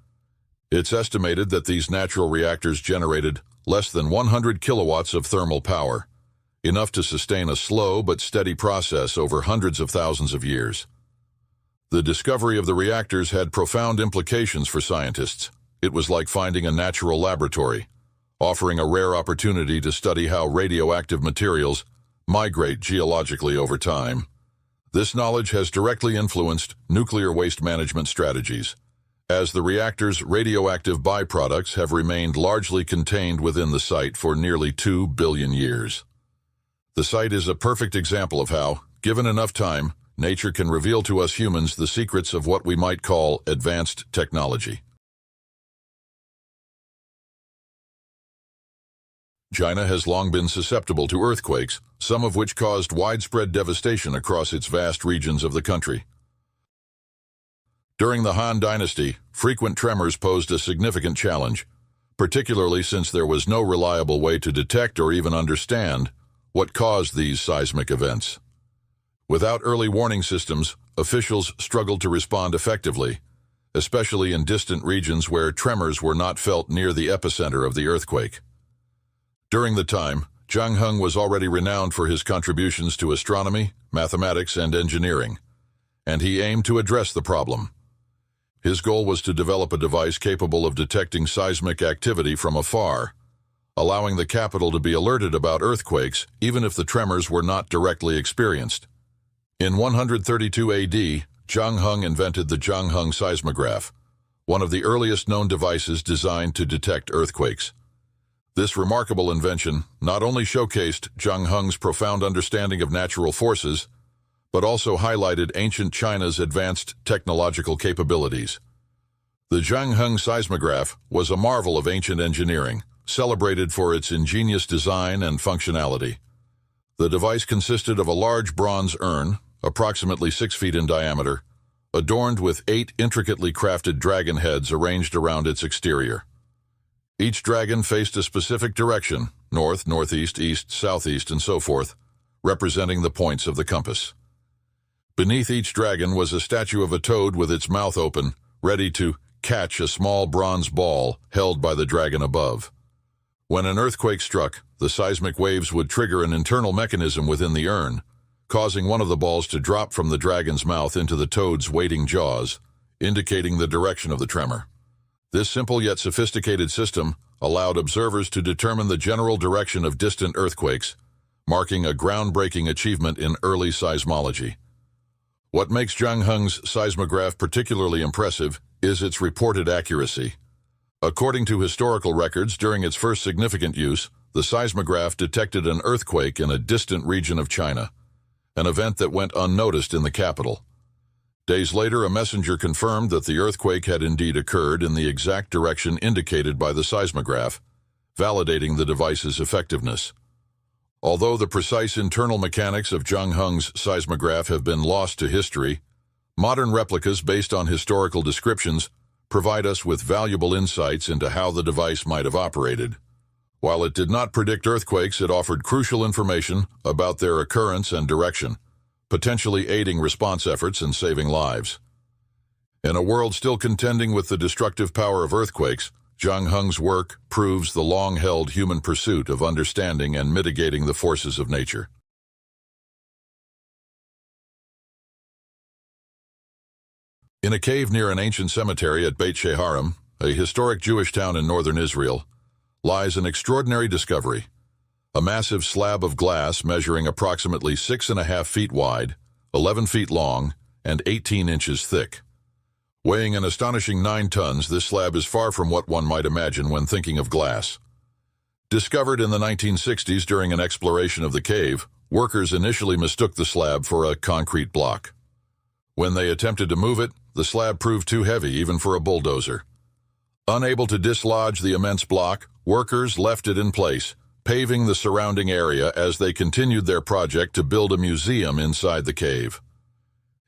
It's estimated that these natural reactors generated less than 100 kilowatts of thermal power, enough to sustain a slow but steady process over hundreds of thousands of years. The discovery of the reactors had profound implications for scientists. It was like finding a natural laboratory, offering a rare opportunity to study how radioactive materials migrate geologically over time. This knowledge has directly influenced nuclear waste management strategies, as the reactor's radioactive byproducts have remained largely contained within the site for nearly 2 billion years. The site is a perfect example of how, given enough time, nature can reveal to us humans the secrets of what we might call advanced technology. China has long been susceptible to earthquakes, some of which caused widespread devastation across its vast regions of the country. During the Han Dynasty, frequent tremors posed a significant challenge, particularly since there was no reliable way to detect or even understand what caused these seismic events. Without early warning systems, officials struggled to respond effectively, especially in distant regions where tremors were not felt near the epicenter of the earthquake. During the time, Zhang Heng was already renowned for his contributions to astronomy, mathematics, and engineering, and he aimed to address the problem. His goal was to develop a device capable of detecting seismic activity from afar, allowing the capital to be alerted about earthquakes even if the tremors were not directly experienced. In 132 AD, Zhang Heng invented the Zhang Heng seismograph, one of the earliest known devices designed to detect earthquakes. This remarkable invention not only showcased Zhang Heng's profound understanding of natural forces, but also highlighted ancient China's advanced technological capabilities. The Zhang Heng seismograph was a marvel of ancient engineering, celebrated for its ingenious design and functionality. The device consisted of a large bronze urn, approximately 6 feet in diameter, adorned with 8 intricately crafted dragon heads arranged around its exterior. Each dragon faced a specific direction, north, northeast, east, southeast, and so forth, representing the points of the compass. Beneath each dragon was a statue of a toad with its mouth open, ready to catch a small bronze ball held by the dragon above. When an earthquake struck, the seismic waves would trigger an internal mechanism within the urn, causing one of the balls to drop from the dragon's mouth into the toad's waiting jaws, indicating the direction of the tremor. This simple yet sophisticated system allowed observers to determine the general direction of distant earthquakes, marking a groundbreaking achievement in early seismology. What makes Zhang Heng's seismograph particularly impressive is its reported accuracy. According to historical records, during its first significant use, the seismograph detected an earthquake in a distant region of China, an event that went unnoticed in the capital. Days later, a messenger confirmed that the earthquake had indeed occurred in the exact direction indicated by the seismograph, validating the device's effectiveness. Although the precise internal mechanics of Zhang Heng's seismograph have been lost to history, modern replicas based on historical descriptions provide us with valuable insights into how the device might have operated. While it did not predict earthquakes, it offered crucial information about their occurrence and direction, potentially aiding response efforts and saving lives. In a world still contending with the destructive power of earthquakes, Zhang Heng's work proves the long-held human pursuit of understanding and mitigating the forces of nature. In a cave near an ancient cemetery at Beit Sheharim, a historic Jewish town in northern Israel, lies an extraordinary discovery: a massive slab of glass measuring approximately 6.5 feet wide, 11 feet long, and 18 inches thick. Weighing an astonishing 9 tons, this slab is far from what one might imagine when thinking of glass. Discovered in the 1960s during an exploration of the cave, workers initially mistook the slab for a concrete block. When they attempted to move it, the slab proved too heavy even for a bulldozer. Unable to dislodge the immense block, workers left it in place, paving the surrounding area as they continued their project to build a museum inside the cave.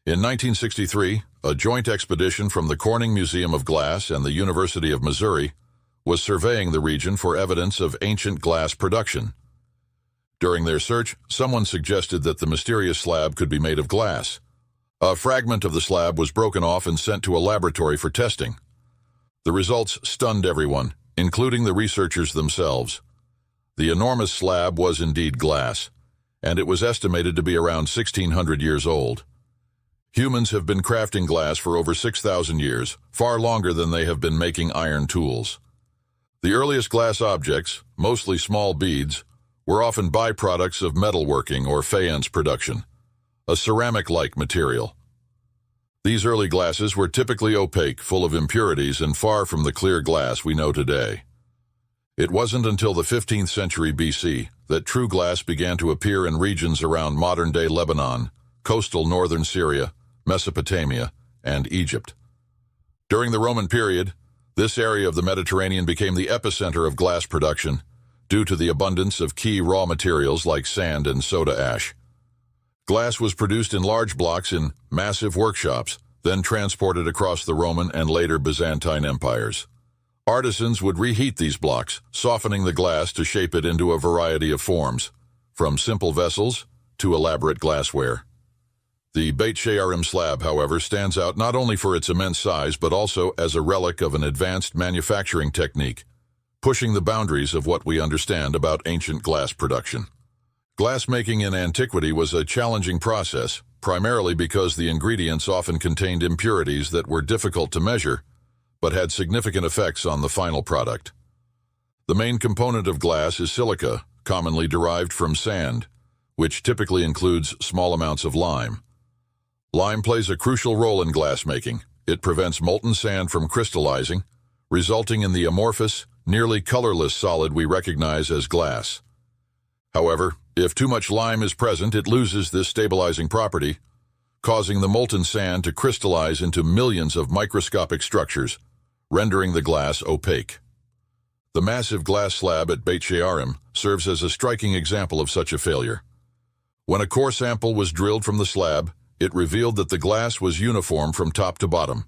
In 1963, a joint expedition from the Corning Museum of Glass and the University of Missouri was surveying the region for evidence of ancient glass production. During their search, someone suggested that the mysterious slab could be made of glass. A fragment of the slab was broken off and sent to a laboratory for testing. The results stunned everyone, including the researchers themselves. The enormous slab was indeed glass, and it was estimated to be around 1,600 years old. Humans have been crafting glass for over 6,000 years, far longer than they have been making iron tools. The earliest glass objects, mostly small beads, were often byproducts of metalworking or faience production, a ceramic-like material. These early glasses were typically opaque, full of impurities, and far from the clear glass we know today. It wasn't until the 15th century BC that true glass began to appear in regions around modern-day Lebanon, coastal northern Syria, Mesopotamia, and Egypt. During the Roman period, this area of the Mediterranean became the epicenter of glass production due to the abundance of key raw materials like sand and soda ash. Glass was produced in large blocks in massive workshops, then transported across the Roman and later Byzantine empires. Artisans would reheat these blocks, softening the glass to shape it into a variety of forms, from simple vessels to elaborate glassware. The Beit She'arim slab, however, stands out not only for its immense size but also as a relic of an advanced manufacturing technique, pushing the boundaries of what we understand about ancient glass production. Glassmaking in antiquity was a challenging process, primarily because the ingredients often contained impurities that were difficult to measure, but had significant effects on the final product. The main component of glass is silica, commonly derived from sand, which typically includes small amounts of lime. Lime plays a crucial role in glassmaking. It prevents molten sand from crystallizing, resulting in the amorphous, nearly colorless solid we recognize as glass. However, if too much lime is present, it loses this stabilizing property, causing the molten sand to crystallize into millions of microscopic structures, rendering the glass opaque. The massive glass slab at Beit She'arim serves as a striking example of such a failure. When a core sample was drilled from the slab, it revealed that the glass was uniform from top to bottom,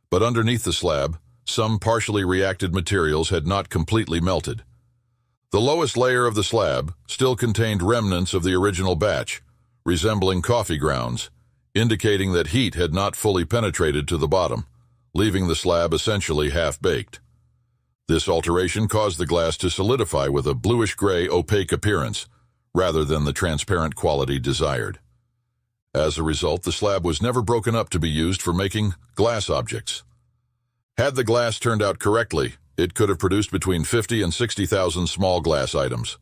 but underneath the slab, some partially reacted materials had not completely melted. The lowest layer of the slab still contained remnants of the original batch, resembling coffee grounds, indicating that heat had not fully penetrated to the bottom, leaving the slab essentially half-baked. This alteration caused the glass to solidify with a bluish-gray opaque appearance, rather than the transparent quality desired. As a result, the slab was never broken up to be used for making glass objects. Had the glass turned out correctly, it could have produced between 50 and 60,000 small glass items.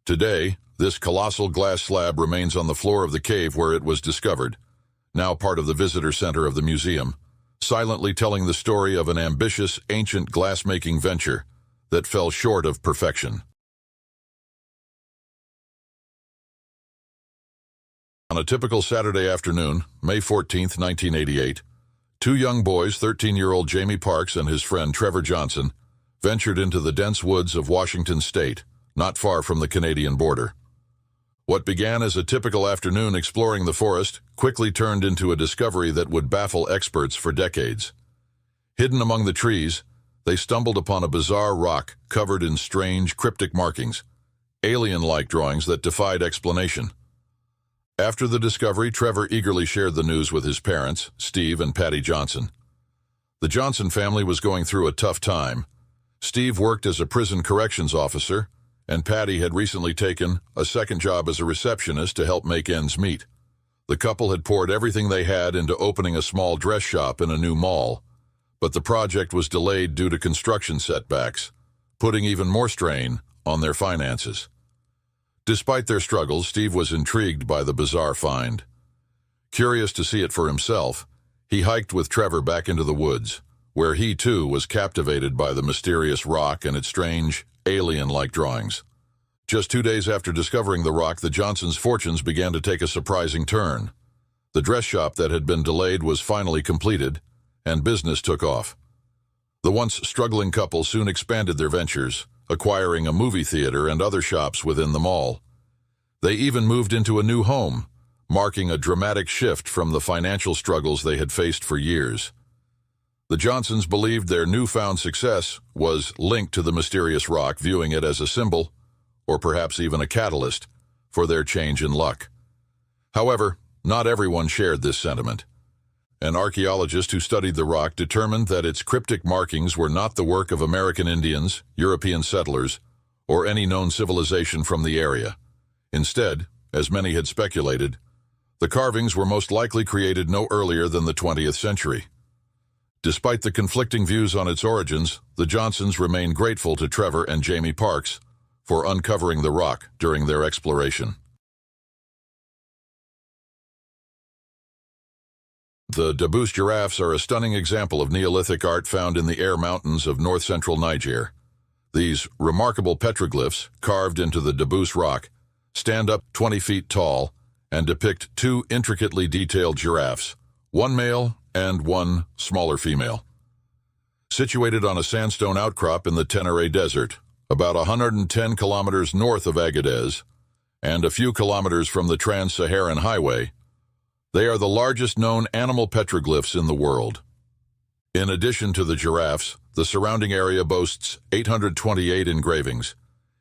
Today, this colossal glass slab remains on the floor of the cave where it was discovered, now part of the visitor center of the museum, silently telling the story of an ambitious, ancient glassmaking venture that fell short of perfection. On a typical Saturday afternoon, May 14, 1988, two young boys, 13-year-old Jamie Parks and his friend Trevor Johnson, ventured into the dense woods of Washington State, not far from the Canadian border. What began as a typical afternoon exploring the forest quickly turned into a discovery that would baffle experts for decades. Hidden among the trees, they stumbled upon a bizarre rock covered in strange, cryptic markings, alien-like drawings that defied explanation. After the discovery, Trevor eagerly shared the news with his parents, Steve and Patty Johnson. The Johnson family was going through a tough time. Steve worked as a prison corrections officer, and Patty had recently taken a second job as a receptionist to help make ends meet. The couple had poured everything they had into opening a small dress shop in a new mall, but the project was delayed due to construction setbacks, putting even more strain on their finances. Despite their struggles, Steve was intrigued by the bizarre find. Curious to see it for himself, he hiked with Trevor back into the woods, where he too was captivated by the mysterious rock and its strange, alien-like drawings. Just 2 days after discovering the rock, the Johnsons' fortunes began to take a surprising turn. The dress shop that had been delayed was finally completed, and business took off. The once struggling couple soon expanded their ventures, acquiring a movie theater and other shops within the mall. They even moved into a new home, marking a dramatic shift from the financial struggles they had faced for years. The Johnsons believed their newfound success was linked to the mysterious rock, viewing it as a symbol, or perhaps even a catalyst, for their change in luck. However, not everyone shared this sentiment. An archaeologist who studied the rock determined that its cryptic markings were not the work of American Indians, European settlers, or any known civilization from the area. Instead, as many had speculated, the carvings were most likely created no earlier than the 20th century. Despite the conflicting views on its origins, the Johnsons remain grateful to Trevor and Jamie Parks for uncovering the rock during their exploration. The Dabous giraffes are a stunning example of Neolithic art found in the Air Mountains of north-central Niger. These remarkable petroglyphs, carved into the Dabous rock, stand up 20 feet tall and depict two intricately detailed giraffes, one male and one smaller female. Situated on a sandstone outcrop in the Tenere Desert, about 110 kilometers north of Agadez, and a few kilometers from the Trans-Saharan Highway, they are the largest known animal petroglyphs in the world. In addition to the giraffes, the surrounding area boasts 828 engravings,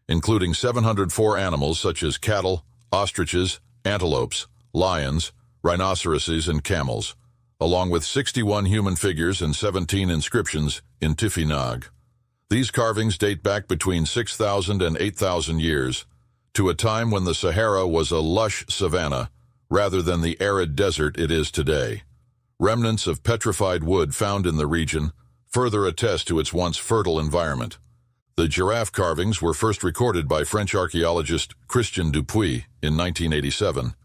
including 704 animals such as cattle, ostriches, antelopes, lions, rhinoceroses, and camels, along with 61 human figures and 17 inscriptions in Tifinagh. These carvings date back between 6,000 and 8,000 years, to a time when the Sahara was a lush savanna, rather than the arid desert it is today. Remnants of petrified wood found in the region further attest to its once fertile environment. The giraffe carvings were first recorded by French archaeologist Christian Dupuy in 1987,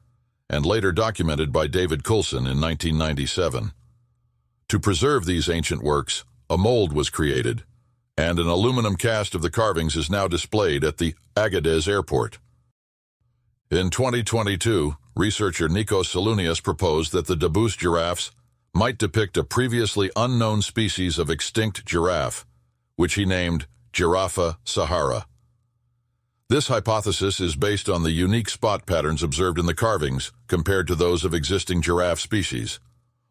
and later documented by David Coulson in 1997. To preserve these ancient works, a mold was created, and an aluminum cast of the carvings is now displayed at the Agadez airport. In 2022, researcher Nikos Salunias proposed that the Dabous giraffes might depict a previously unknown species of extinct giraffe, which he named Giraffa sahara. This hypothesis is based on the unique spot patterns observed in the carvings compared to those of existing giraffe species.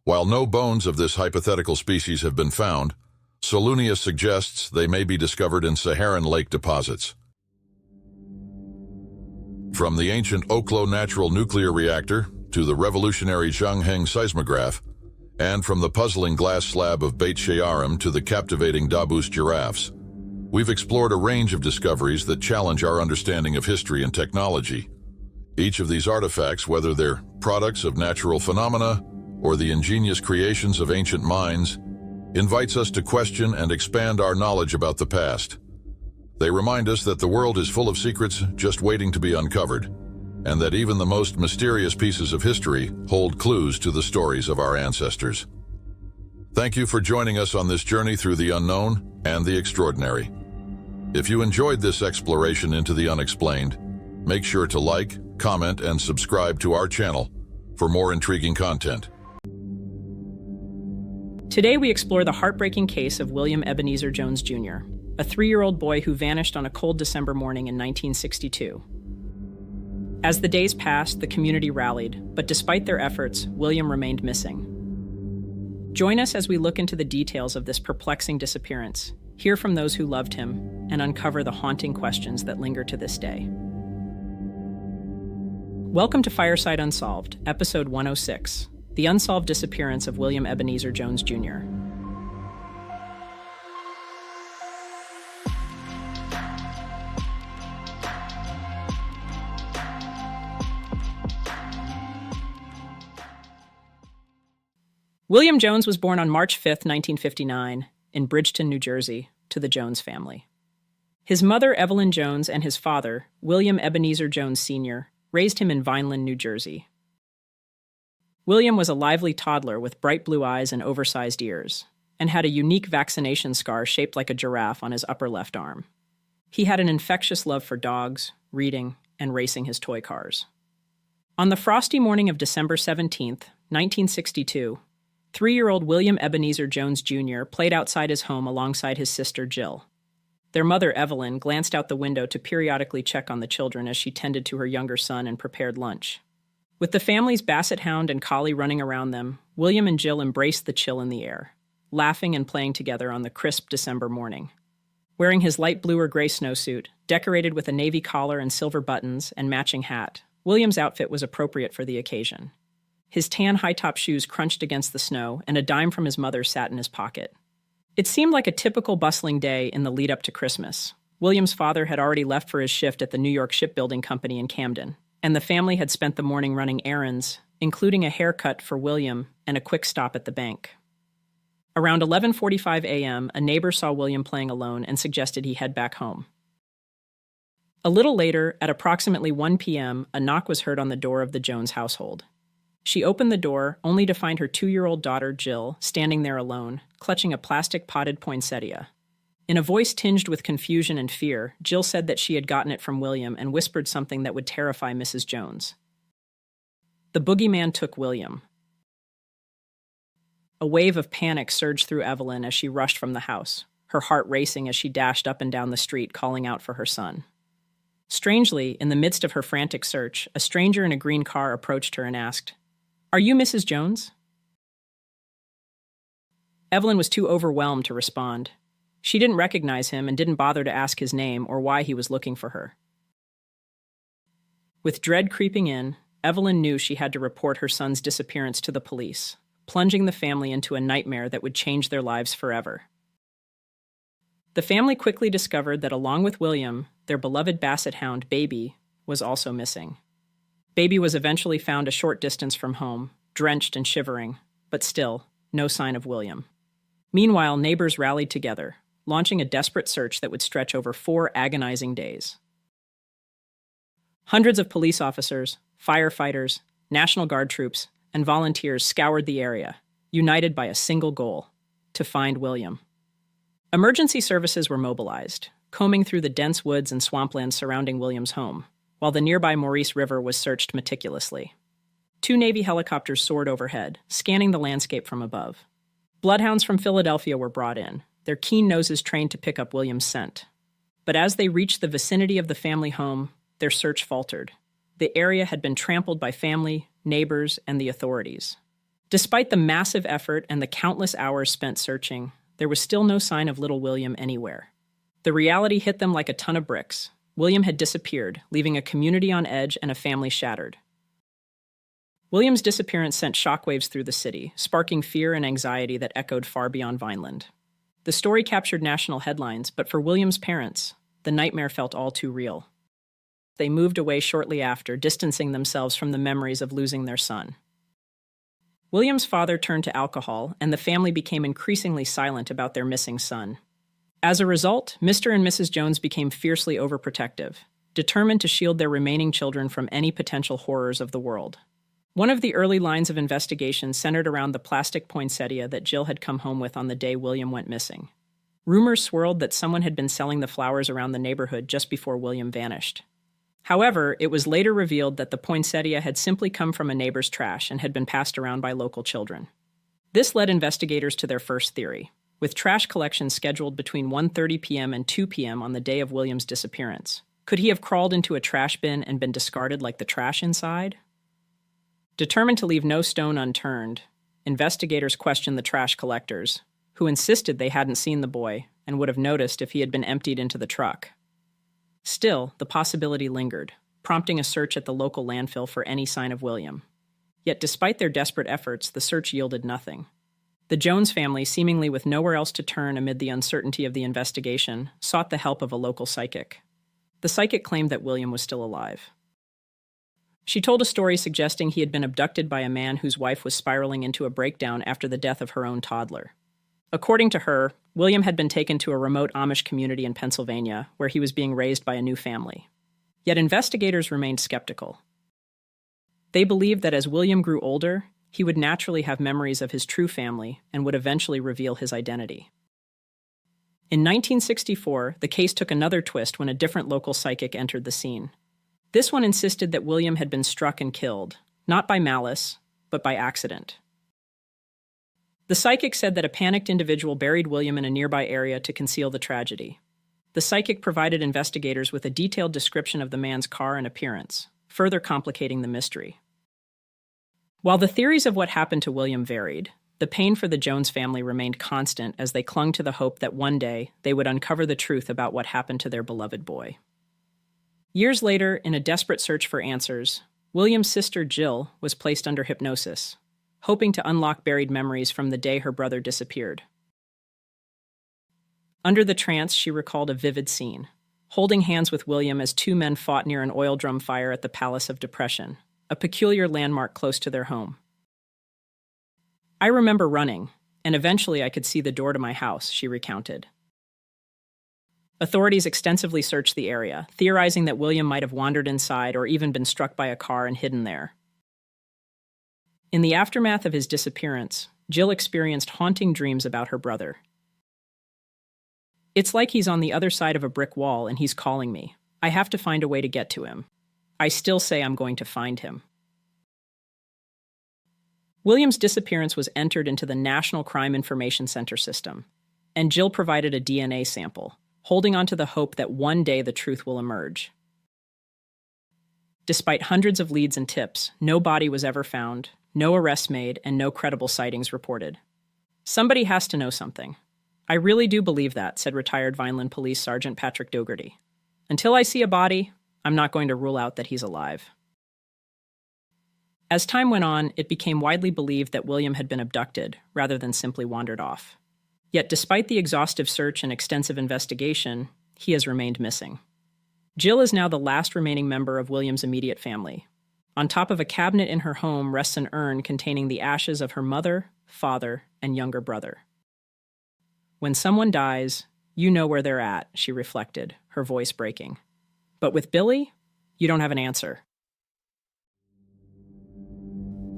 While no bones of this hypothetical species have been found, Salunias suggests they may be discovered in Saharan lake deposits. From the ancient Oklo natural nuclear reactor to the revolutionary Zhangheng seismograph, and from the puzzling glass slab of Beit She'arim to the captivating Dabous giraffes, we've explored a range of discoveries that challenge our understanding of history and technology. Each of these artifacts, whether they're products of natural phenomena or the ingenious creations of ancient minds, invites us to question and expand our knowledge about the past. They remind us that the world is full of secrets just waiting to be uncovered, and that even the most mysterious pieces of history hold clues to the stories of our ancestors. Thank you for joining us on this journey through the unknown and the extraordinary. If you enjoyed this exploration into the unexplained, make sure to like, comment, and subscribe to our channel for more intriguing content. Today we explore the heartbreaking case of William Ebeneezer Jones Jr., a 3-year-old boy who vanished on a cold December morning in 1962. As the days passed, the community rallied, but despite their efforts, William remained missing. Join us as we look into the details of this perplexing disappearance, hear from those who loved him, and uncover the haunting questions that linger to this day. Welcome to Fireside Unsolved, Episode 106, The Unsolved Disappearance of William Ebeneezer Jones Jr. William Jones was born on March 5, 1959, in Bridgeton, New Jersey, to the Jones family. His mother, Evelyn Jones, and his father, William Ebeneezer Jones Sr., raised him in Vineland, New Jersey. William was a lively toddler with bright blue eyes and oversized ears, and had a unique vaccination scar shaped like a giraffe on his upper left arm. He had an infectious love for dogs, reading, and racing his toy cars. On the frosty morning of December 17, 1962, 3-year-old William Ebeneezer Jones Jr. played outside his home alongside his sister Jill. Their mother, Evelyn, glanced out the window to periodically check on the children as she tended to her younger son and prepared lunch. With the family's basset hound and collie running around them, William and Jill embraced the chill in the air, laughing and playing together on the crisp December morning. Wearing his light blue or gray snowsuit, decorated with a navy collar and silver buttons and matching hat, William's outfit was appropriate for the occasion. His tan high-top shoes crunched against the snow, and a dime from his mother sat in his pocket. It seemed like a typical bustling day in the lead-up to Christmas. William's father had already left for his shift at the New York Shipbuilding Company in Camden, and the family had spent the morning running errands, including a haircut for William and a quick stop at the bank. Around 11:45 a.m., a neighbor saw William playing alone and suggested he head back home. A little later, at approximately 1 p.m., a knock was heard on the door of the Jones household. She opened the door, only to find her 2-year-old daughter, Jill, standing there alone, clutching a plastic potted poinsettia. In a voice tinged with confusion and fear, Jill said that she had gotten it from William and whispered something that would terrify Mrs. Jones. The boogeyman took William. A wave of panic surged through Evelyn as she rushed from the house, her heart racing as she dashed up and down the street calling out for her son. Strangely, in the midst of her frantic search, a stranger in a green car approached her and asked, "Are you Mrs. Jones?" Evelyn was too overwhelmed to respond. She didn't recognize him and didn't bother to ask his name or why he was looking for her. With dread creeping in, Evelyn knew she had to report her son's disappearance to the police, plunging the family into a nightmare that would change their lives forever. The family quickly discovered that along with William, their beloved basset hound, Baby, was also missing. Baby was eventually found a short distance from home, drenched and shivering, but still, no sign of William. Meanwhile, neighbors rallied together, launching a desperate search that would stretch over 4 agonizing days. Hundreds of police officers, firefighters, National Guard troops, and volunteers scoured the area, united by a single goal: to find William. Emergency services were mobilized, combing through the dense woods and swamplands surrounding William's home, while the nearby Maurice River was searched meticulously. 2 Navy helicopters soared overhead, scanning the landscape from above. Bloodhounds from Philadelphia were brought in, their keen noses trained to pick up William's scent. But as they reached the vicinity of the family home, their search faltered. The area had been trampled by family, neighbors, and the authorities. Despite the massive effort and the countless hours spent searching, there was still no sign of little William anywhere. The reality hit them like a ton of bricks. William had disappeared, leaving a community on edge and a family shattered. William's disappearance sent shockwaves through the city, sparking fear and anxiety that echoed far beyond Vineland. The story captured national headlines, but for William's parents, the nightmare felt all too real. They moved away shortly after, distancing themselves from the memories of losing their son. William's father turned to alcohol, and the family became increasingly silent about their missing son. As a result, Mr. and Mrs. Jones became fiercely overprotective, determined to shield their remaining children from any potential horrors of the world. One of the early lines of investigation centered around the plastic poinsettia that Jill had come home with on the day William went missing. Rumors swirled that someone had been selling the flowers around the neighborhood just before William vanished. However, it was later revealed that the poinsettia had simply come from a neighbor's trash and had been passed around by local children. This led investigators to their first theory, with trash collection scheduled between 1:30 p.m. and 2 p.m. on the day of William's disappearance. Could he have crawled into a trash bin and been discarded like the trash inside? Determined to leave no stone unturned, investigators questioned the trash collectors, who insisted they hadn't seen the boy and would have noticed if he had been emptied into the truck. Still, the possibility lingered, prompting a search at the local landfill for any sign of William. Yet despite their desperate efforts, the search yielded nothing. The Jones family, seemingly with nowhere else to turn amid the uncertainty of the investigation, sought the help of a local psychic. The psychic claimed that William was still alive. She told a story suggesting he had been abducted by a man whose wife was spiraling into a breakdown after the death of her own toddler. According to her, William had been taken to a remote Amish community in Pennsylvania, where he was being raised by a new family. Yet investigators remained skeptical. They believed that as William grew older, he would naturally have memories of his true family and would eventually reveal his identity. In 1964, the case took another twist when a different local psychic entered the scene. This one insisted that William had been struck and killed, not by malice, but by accident. The psychic said that a panicked individual buried William in a nearby area to conceal the tragedy. The psychic provided investigators with a detailed description of the man's car and appearance, further complicating the mystery. While the theories of what happened to William varied, the pain for the Jones family remained constant as they clung to the hope that one day they would uncover the truth about what happened to their beloved boy. Years later, in a desperate search for answers, William's sister Jill was placed under hypnosis, hoping to unlock buried memories from the day her brother disappeared. Under the trance, she recalled a vivid scene: holding hands with William as two men fought near an oil drum fire at the Palace of Depression, a peculiar landmark close to their home. I remember running, and eventually I could see the door to my house, she recounted. Authorities extensively searched the area, theorizing that William might have wandered inside or even been struck by a car and hidden there. In the aftermath of his disappearance, Jill experienced haunting dreams about her brother. It's like he's on the other side of a brick wall and he's calling me. I have to find a way to get to him. I still say I'm going to find him. William's disappearance was entered into the National Crime Information Center system, and Jill provided a DNA sample, holding on to the hope that one day the truth will emerge. Despite hundreds of leads and tips, no body was ever found, no arrests made, and no credible sightings reported. Somebody has to know something. I really do believe that, said retired Vineland Police Sergeant Patrick Dougherty. Until I see a body, I'm not going to rule out that he's alive. As time went on, it became widely believed that William had been abducted, rather than simply wandered off. Yet despite the exhaustive search and extensive investigation, he has remained missing. Jill is now the last remaining member of William's immediate family. On top of a cabinet in her home rests an urn containing the ashes of her mother, father, and younger brother. When someone dies, you know where they're at, she reflected, her voice breaking. But with Billy, you don't have an answer.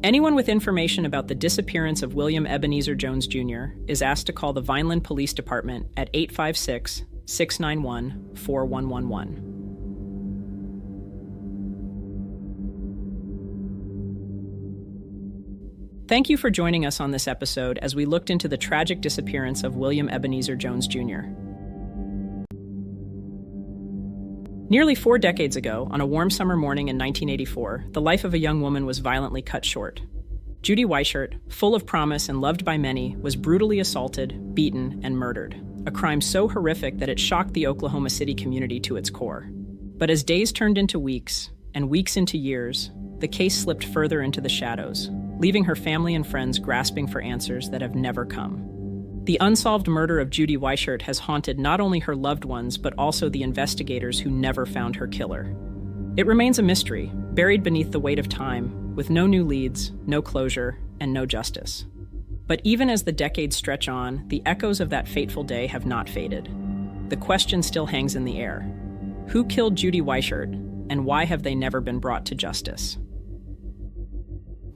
Anyone with information about the disappearance of William Ebeneezer Jones Jr. is asked to call the Vineland Police Department at 856-691-4111. Thank you for joining us on this episode as we looked into the tragic disappearance of William Ebeneezer Jones Jr. Nearly 4 decades ago, on a warm summer morning in 1984, the life of a young woman was violently cut short. Judy Weichert, full of promise and loved by many, was brutally assaulted, beaten, and murdered, a crime so horrific that it shocked the Oklahoma City community to its core. But as days turned into weeks, and weeks into years, the case slipped further into the shadows, leaving her family and friends grasping for answers that have never come. The unsolved murder of Judy Weichert has haunted not only her loved ones, but also the investigators who never found her killer. It remains a mystery, buried beneath the weight of time, with no new leads, no closure, and no justice. But even as the decades stretch on, the echoes of that fateful day have not faded. The question still hangs in the air. Who killed Judy Weichert, and why have they never been brought to justice?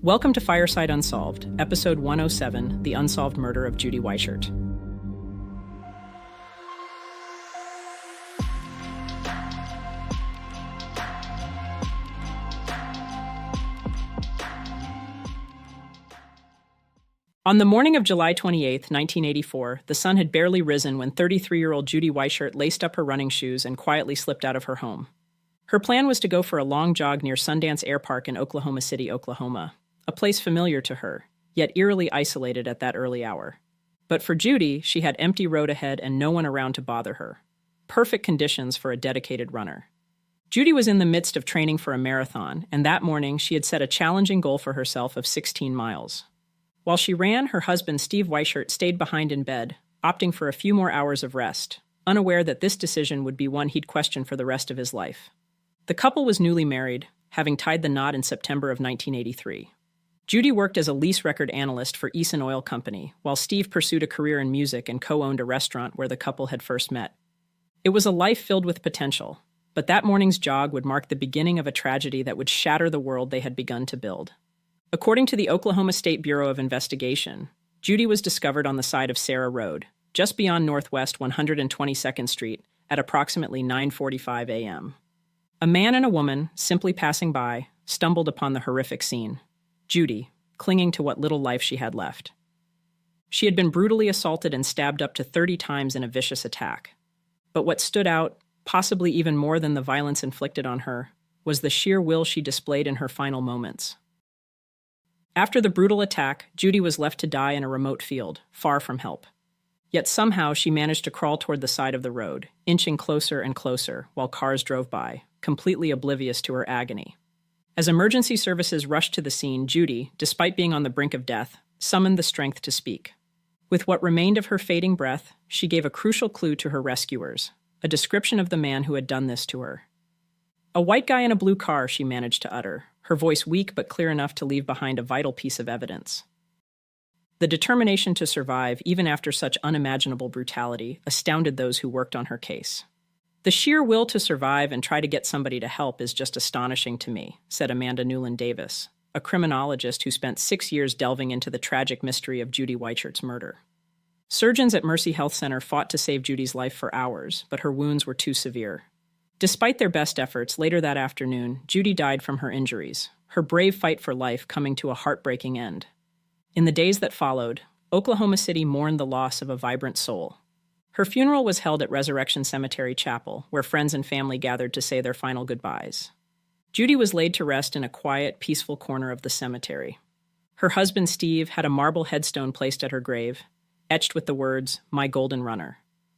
Welcome to Fireside Unsolved, Episode 107, The Unsolved Murder of Judy Weichert. On the morning of July 28, 1984, the sun had barely risen when 33-year-old Judy Weichert laced up her running shoes and quietly slipped out of her home. Her plan was to go for a long jog near Sundance Air Park in Oklahoma City, Oklahoma, a place familiar to her, yet eerily isolated at that early hour. But for Judy, she had empty road ahead and no one around to bother her. Perfect conditions for a dedicated runner. Judy was in the midst of training for a marathon, and that morning she had set a challenging goal for herself of 16 miles. While she ran, her husband, Steve Weichert, stayed behind in bed, opting for a few more hours of rest, unaware that this decision would be one he'd question for the rest of his life. The couple was newly married, having tied the knot in September of 1983. Judy worked as a lease record analyst for Eason Oil Company, while Steve pursued a career in music and co-owned a restaurant where the couple had first met. It was a life filled with potential, but that morning's jog would mark the beginning of a tragedy that would shatter the world they had begun to build. According to the Oklahoma State Bureau of Investigation, Judy was discovered on the side of Sarah Road, just beyond Northwest 122nd Street, at approximately 9:45 a.m. A man and a woman, simply passing by, stumbled upon the horrific scene. Judy, clinging to what little life she had left. She had been brutally assaulted and stabbed up to 30 times in a vicious attack. But what stood out, possibly even more than the violence inflicted on her, was the sheer will she displayed in her final moments. After the brutal attack, Judy was left to die in a remote field, far from help. Yet somehow she managed to crawl toward the side of the road, inching closer and closer while cars drove by, completely oblivious to her agony. As emergency services rushed to the scene, Judy, despite being on the brink of death, summoned the strength to speak. With what remained of her fading breath, she gave a crucial clue to her rescuers, a description of the man who had done this to her. "A white guy in a blue car," she managed to utter, her voice weak but clear enough to leave behind a vital piece of evidence. The determination to survive, even after such unimaginable brutality, astounded those who worked on her case. "The sheer will to survive and try to get somebody to help is just astonishing to me," said Amanda Newland Davis, a criminologist who spent 6 years delving into the tragic mystery of Judy Weichert's murder. Surgeons at Mercy Health Center fought to save Judy's life for hours, but her wounds were too severe. Despite their best efforts, later that afternoon, Judy died from her injuries, her brave fight for life coming to a heartbreaking end. In the days that followed, Oklahoma City mourned the loss of a vibrant soul. Her funeral was held at Resurrection Cemetery Chapel, where friends and family gathered to say their final goodbyes. Judy was laid to rest in a quiet, peaceful corner of the cemetery. Her husband, Steve, had a marble headstone placed at her grave, etched with the words, "My Golden Runner,"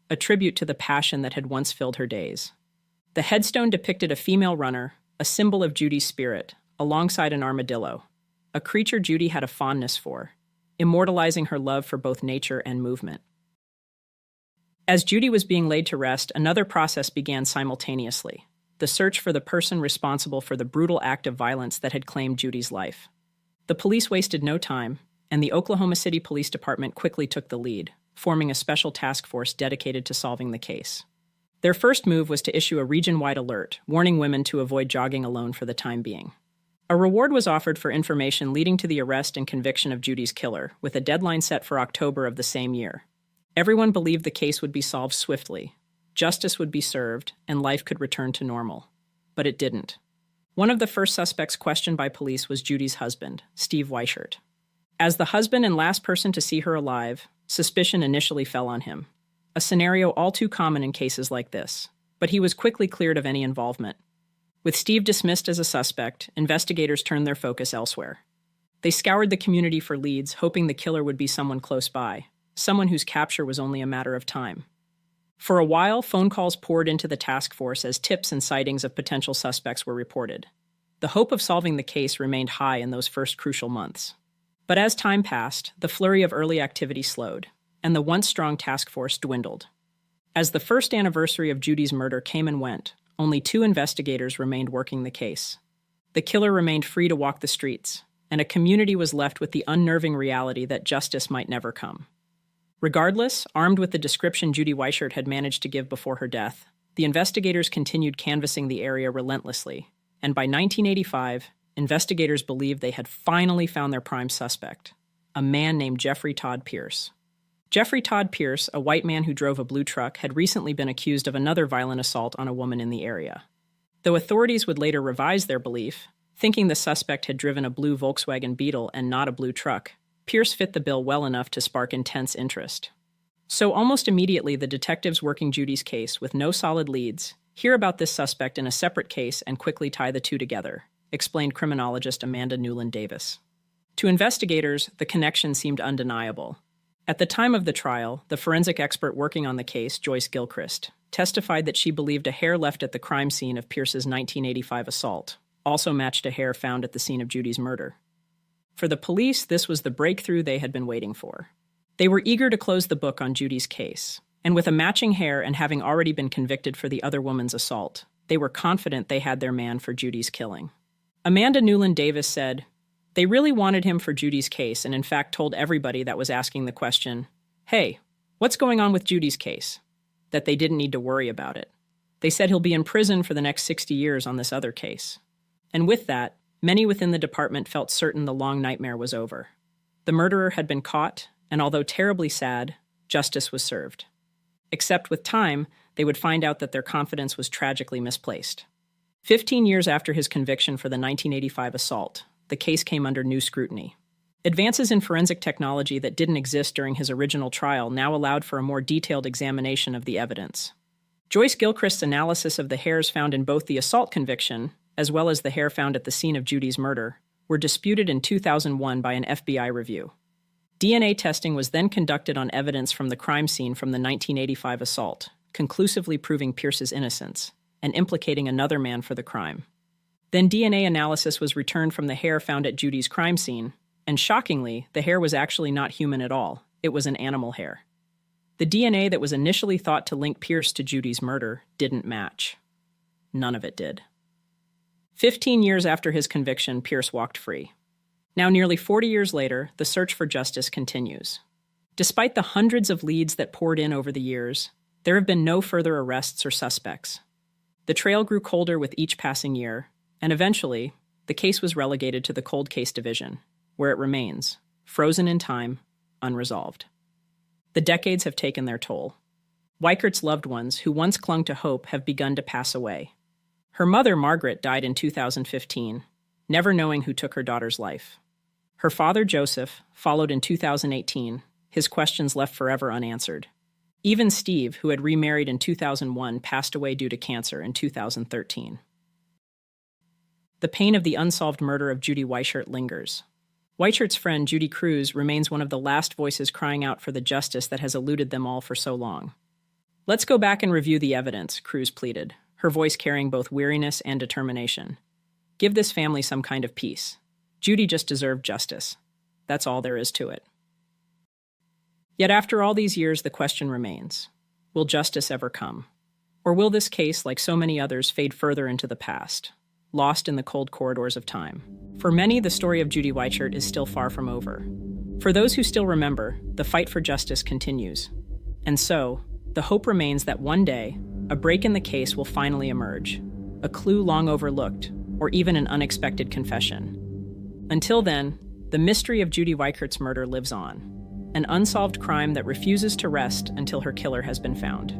a tribute to the passion that had once filled her days. The headstone depicted a female runner, a symbol of Judy's spirit, alongside an armadillo, a creature Judy had a fondness for, immortalizing her love for both nature and movement. As Judy was being laid to rest, another process began simultaneously: the search for the person responsible for the brutal act of violence that had claimed Judy's life. The police wasted no time, and the Oklahoma City Police Department quickly took the lead, forming a special task force dedicated to solving the case. Their first move was to issue a region-wide alert, warning women to avoid jogging alone for the time being. A reward was offered for information leading to the arrest and conviction of Judy's killer, with a deadline set for October of the same year. Everyone believed the case would be solved swiftly, justice would be served, and life could return to normal. But it didn't. One of the first suspects questioned by police was Judy's husband, Steve Weichert. As the husband and last person to see her alive, suspicion initially fell on him, a scenario all too common in cases like this. But he was quickly cleared of any involvement. With Steve dismissed as a suspect, investigators turned their focus elsewhere. They scoured the community for leads, hoping the killer would be someone close by, someone whose capture was only a matter of time. For a while, phone calls poured into the task force as tips and sightings of potential suspects were reported. The hope of solving the case remained high in those first crucial months. But as time passed, the flurry of early activity slowed, and the once-strong task force dwindled. As the first anniversary of Judy's murder came and went, only 2 investigators remained working the case. The killer remained free to walk the streets, and a community was left with the unnerving reality that justice might never come. Regardless, armed with the description Judy Weichert had managed to give before her death, the investigators continued canvassing the area relentlessly, and by 1985, investigators believed they had finally found their prime suspect, a man named Jeffrey Todd Pierce. Jeffrey Todd Pierce, a white man who drove a blue truck, had recently been accused of another violent assault on a woman in the area. Though authorities would later revise their belief, thinking the suspect had driven a blue Volkswagen Beetle and not a blue truck, Pierce fit the bill well enough to spark intense interest. So almost immediately, the detectives working Judy's case, with no solid leads, hear about this suspect in a separate case and quickly tie the two together, explained criminologist Amanda Newland Davis. To investigators, the connection seemed undeniable. At the time of the trial, the forensic expert working on the case, Joyce Gilchrist, testified that she believed a hair left at the crime scene of Pierce's 1985 assault also matched a hair found at the scene of Judy's murder. For the police, this was the breakthrough they had been waiting for. They were eager to close the book on Judy's case, and with a matching hair and having already been convicted for the other woman's assault, they were confident they had their man for Judy's killing. Amanda Newland Davis said, "They really wanted him for Judy's case and in fact told everybody that was asking the question, 'Hey, what's going on with Judy's case?' that they didn't need to worry about it. They said he'll be in prison for the next 60 years on this other case." And with that, many within the department felt certain the long nightmare was over. The murderer had been caught, and although terribly sad, justice was served. Except with time, they would find out that their confidence was tragically misplaced. 15 years after his conviction for the 1985 assault, the case came under new scrutiny. Advances in forensic technology that didn't exist during his original trial now allowed for a more detailed examination of the evidence. Joyce Gilchrist's analysis of the hairs found in both the assault conviction, as well as the hair found at the scene of Judy's murder, were disputed in 2001 by an FBI review. DNA testing was then conducted on evidence from the crime scene from the 1985 assault, conclusively proving Pierce's innocence and implicating another man for the crime. Then DNA analysis was returned from the hair found at Judy's crime scene, and shockingly, the hair was actually not human at all. It was an animal hair. The DNA that was initially thought to link Pierce to Judy's murder didn't match. None of it did. 15 years after his conviction, Pierce walked free. Now, nearly 40 years later, the search for justice continues. Despite the hundreds of leads that poured in over the years, there have been no further arrests or suspects. The trail grew colder with each passing year, and eventually, the case was relegated to the Cold Case Division, where it remains, frozen in time, unresolved. The decades have taken their toll. Weichert's loved ones, who once clung to hope, have begun to pass away. Her mother, Margaret, died in 2015, never knowing who took her daughter's life. Her father, Joseph, followed in 2018, his questions left forever unanswered. Even Steve, who had remarried in 2001, passed away due to cancer in 2013. The pain of the unsolved murder of Judy Weichert lingers. Weichert's friend, Judy Cruz, remains one of the last voices crying out for the justice that has eluded them all for so long. "Let's go back and review the evidence," Cruz pleaded, her voice carrying both weariness and determination. "Give this family some kind of peace. Judy just deserved justice. That's all there is to it." Yet after all these years, the question remains, will justice ever come? Or will this case, like so many others, fade further into the past, lost in the cold corridors of time? For many, the story of Judy Weichert is still far from over. For those who still remember, the fight for justice continues. And so, the hope remains that one day, a break in the case will finally emerge, a clue long overlooked, or even an unexpected confession. Until then, the mystery of Judy Weichert's murder lives on, an unsolved crime that refuses to rest until her killer has been found.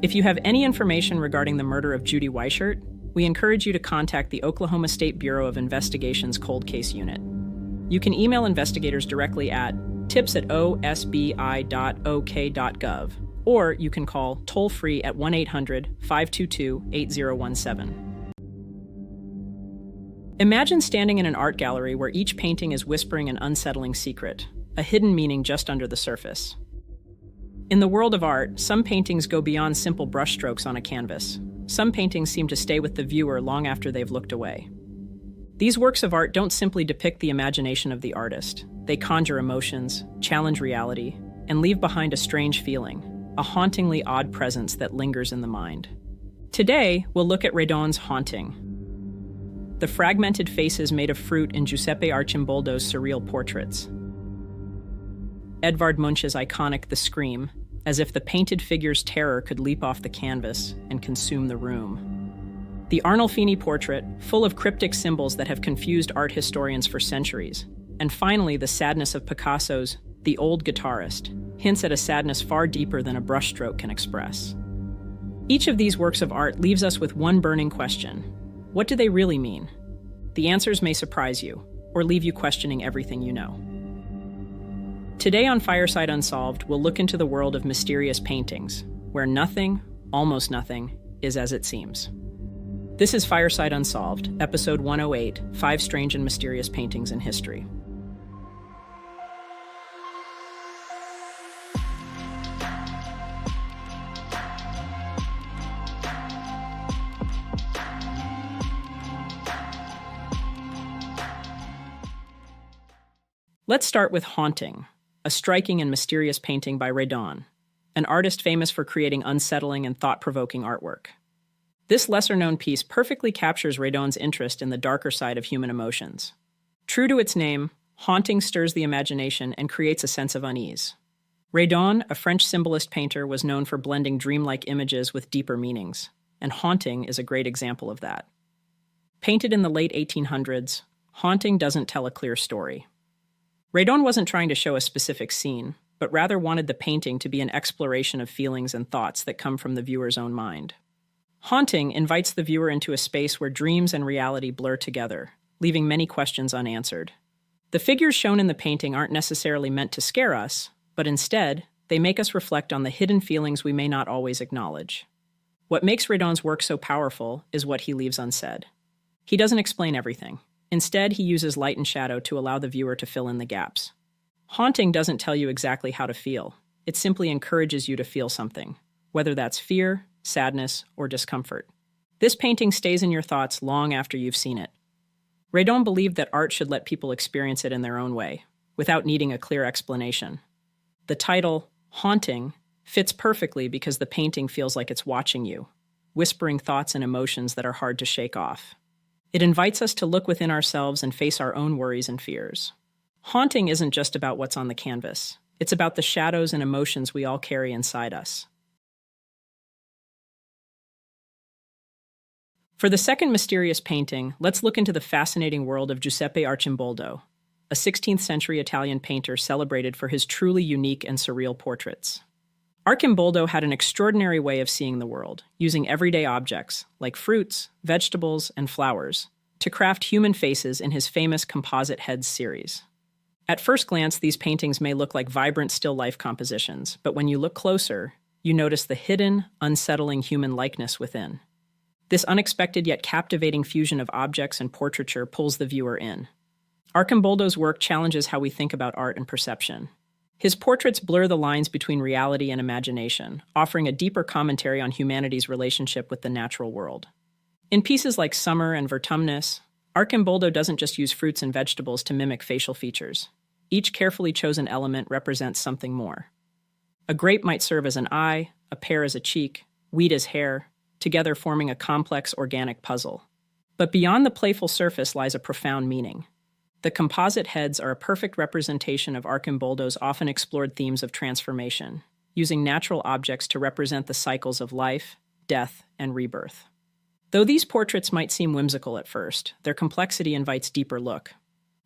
If you have any information regarding the murder of Judy Weichert, we encourage you to contact the Oklahoma State Bureau of Investigation's Cold Case Unit. You can email investigators directly at tips@osbi.ok.gov, or you can call toll-free at 1-800-522-8017. Imagine standing in an art gallery where each painting is whispering an unsettling secret, a hidden meaning just under the surface. In the world of art, some paintings go beyond simple brushstrokes on a canvas. Some paintings seem to stay with the viewer long after they've looked away. These works of art don't simply depict the imagination of the artist. They conjure emotions, challenge reality, and leave behind a strange feeling, a hauntingly odd presence that lingers in the mind. Today, we'll look at Redon's Haunting, the fragmented faces made of fruit in Giuseppe Arcimboldo's surreal portraits. Edvard Munch's iconic The Scream, as if the painted figure's terror could leap off the canvas and consume the room. The Arnolfini portrait, full of cryptic symbols that have confused art historians for centuries. And finally, the sadness of Picasso's The Old Guitarist, hints at a sadness far deeper than a brushstroke can express. Each of these works of art leaves us with one burning question. What do they really mean? The answers may surprise you, or leave you questioning everything you know. Today on Fireside Unsolved, we'll look into the world of mysterious paintings, where nothing, almost nothing, is as it seems. This is Fireside Unsolved, episode 108, 5 Strange and Mysterious Paintings in History. Let's start with Haunting, a striking and mysterious painting by Redon, an artist famous for creating unsettling and thought-provoking artwork. This lesser-known piece perfectly captures Redon's interest in the darker side of human emotions. True to its name, Haunting stirs the imagination and creates a sense of unease. Redon, a French symbolist painter, was known for blending dreamlike images with deeper meanings, and Haunting is a great example of that. Painted in the late 1800s, Haunting doesn't tell a clear story. Redon wasn't trying to show a specific scene, but rather wanted the painting to be an exploration of feelings and thoughts that come from the viewer's own mind. Haunting invites the viewer into a space where dreams and reality blur together, leaving many questions unanswered. The figures shown in the painting aren't necessarily meant to scare us, but instead, they make us reflect on the hidden feelings we may not always acknowledge. What makes Redon's work so powerful is what he leaves unsaid. He doesn't explain everything. Instead, he uses light and shadow to allow the viewer to fill in the gaps. Haunting doesn't tell you exactly how to feel. It simply encourages you to feel something, whether that's fear, sadness, or discomfort. This painting stays in your thoughts long after you've seen it. Redon believed that art should let people experience it in their own way, without needing a clear explanation. The title, Haunting, fits perfectly because the painting feels like it's watching you, whispering thoughts and emotions that are hard to shake off. It invites us to look within ourselves and face our own worries and fears. Haunting isn't just about what's on the canvas. It's about the shadows and emotions we all carry inside us. For the second mysterious painting, let's look into the fascinating world of Giuseppe Arcimboldo, a 16th century Italian painter celebrated for his truly unique and surreal portraits. Arcimboldo had an extraordinary way of seeing the world, using everyday objects, like fruits, vegetables, and flowers, to craft human faces in his famous Composite Heads series. At first glance, these paintings may look like vibrant still life compositions, but when you look closer, you notice the hidden, unsettling human likeness within. This unexpected yet captivating fusion of objects and portraiture pulls the viewer in. Arcimboldo's work challenges how we think about art and perception. His portraits blur the lines between reality and imagination, offering a deeper commentary on humanity's relationship with the natural world. In pieces like Summer and Vertumnus, Arcimboldo doesn't just use fruits and vegetables to mimic facial features. Each carefully chosen element represents something more. A grape might serve as an eye, a pear as a cheek, wheat as hair, together forming a complex organic puzzle. But beyond the playful surface lies a profound meaning. The composite heads are a perfect representation of Arcimboldo's often explored themes of transformation, using natural objects to represent the cycles of life, death, and rebirth. Though these portraits might seem whimsical at first, their complexity invites deeper look.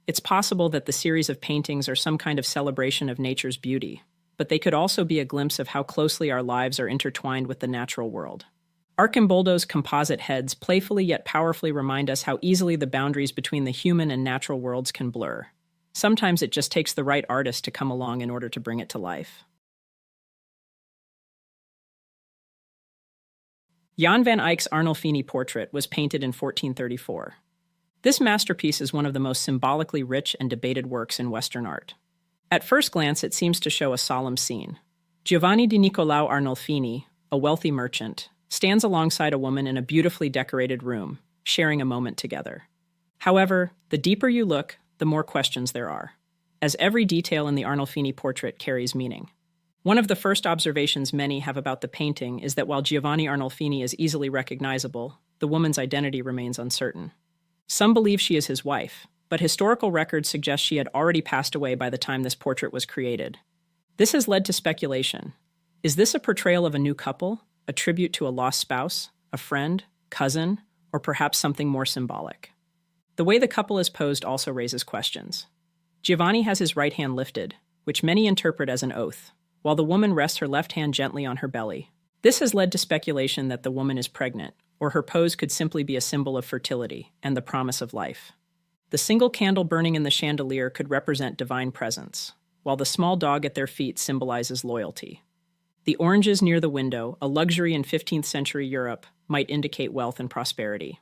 It's possible that the series of paintings are some kind of celebration of nature's beauty, but they could also be a glimpse of how closely our lives are intertwined with the natural world. Arcimboldo's composite heads playfully yet powerfully remind us how easily the boundaries between the human and natural worlds can blur. Sometimes it just takes the right artist to come along in order to bring it to life. Jan van Eyck's Arnolfini portrait was painted in 1434. This masterpiece is one of the most symbolically rich and debated works in Western art. At first glance, it seems to show a solemn scene. Giovanni di Niccolao Arnolfini, a wealthy merchant, stands alongside a woman in a beautifully decorated room, sharing a moment together. However, the deeper you look, the more questions there are, as every detail in the Arnolfini portrait carries meaning. One of the first observations many have about the painting is that while Giovanni Arnolfini is easily recognizable, the woman's identity remains uncertain. Some believe she is his wife, but historical records suggest she had already passed away by the time this portrait was created. This has led to speculation. Is this a portrayal of a new couple? A tribute to a lost spouse, a friend, cousin, or perhaps something more symbolic? The way the couple is posed also raises questions. Giovanni has his right hand lifted, which many interpret as an oath, while the woman rests her left hand gently on her belly. This has led to speculation that the woman is pregnant, or her pose could simply be a symbol of fertility and the promise of life. The single candle burning in the chandelier could represent divine presence, while the small dog at their feet symbolizes loyalty. The oranges near the window, a luxury in 15th century Europe, might indicate wealth and prosperity.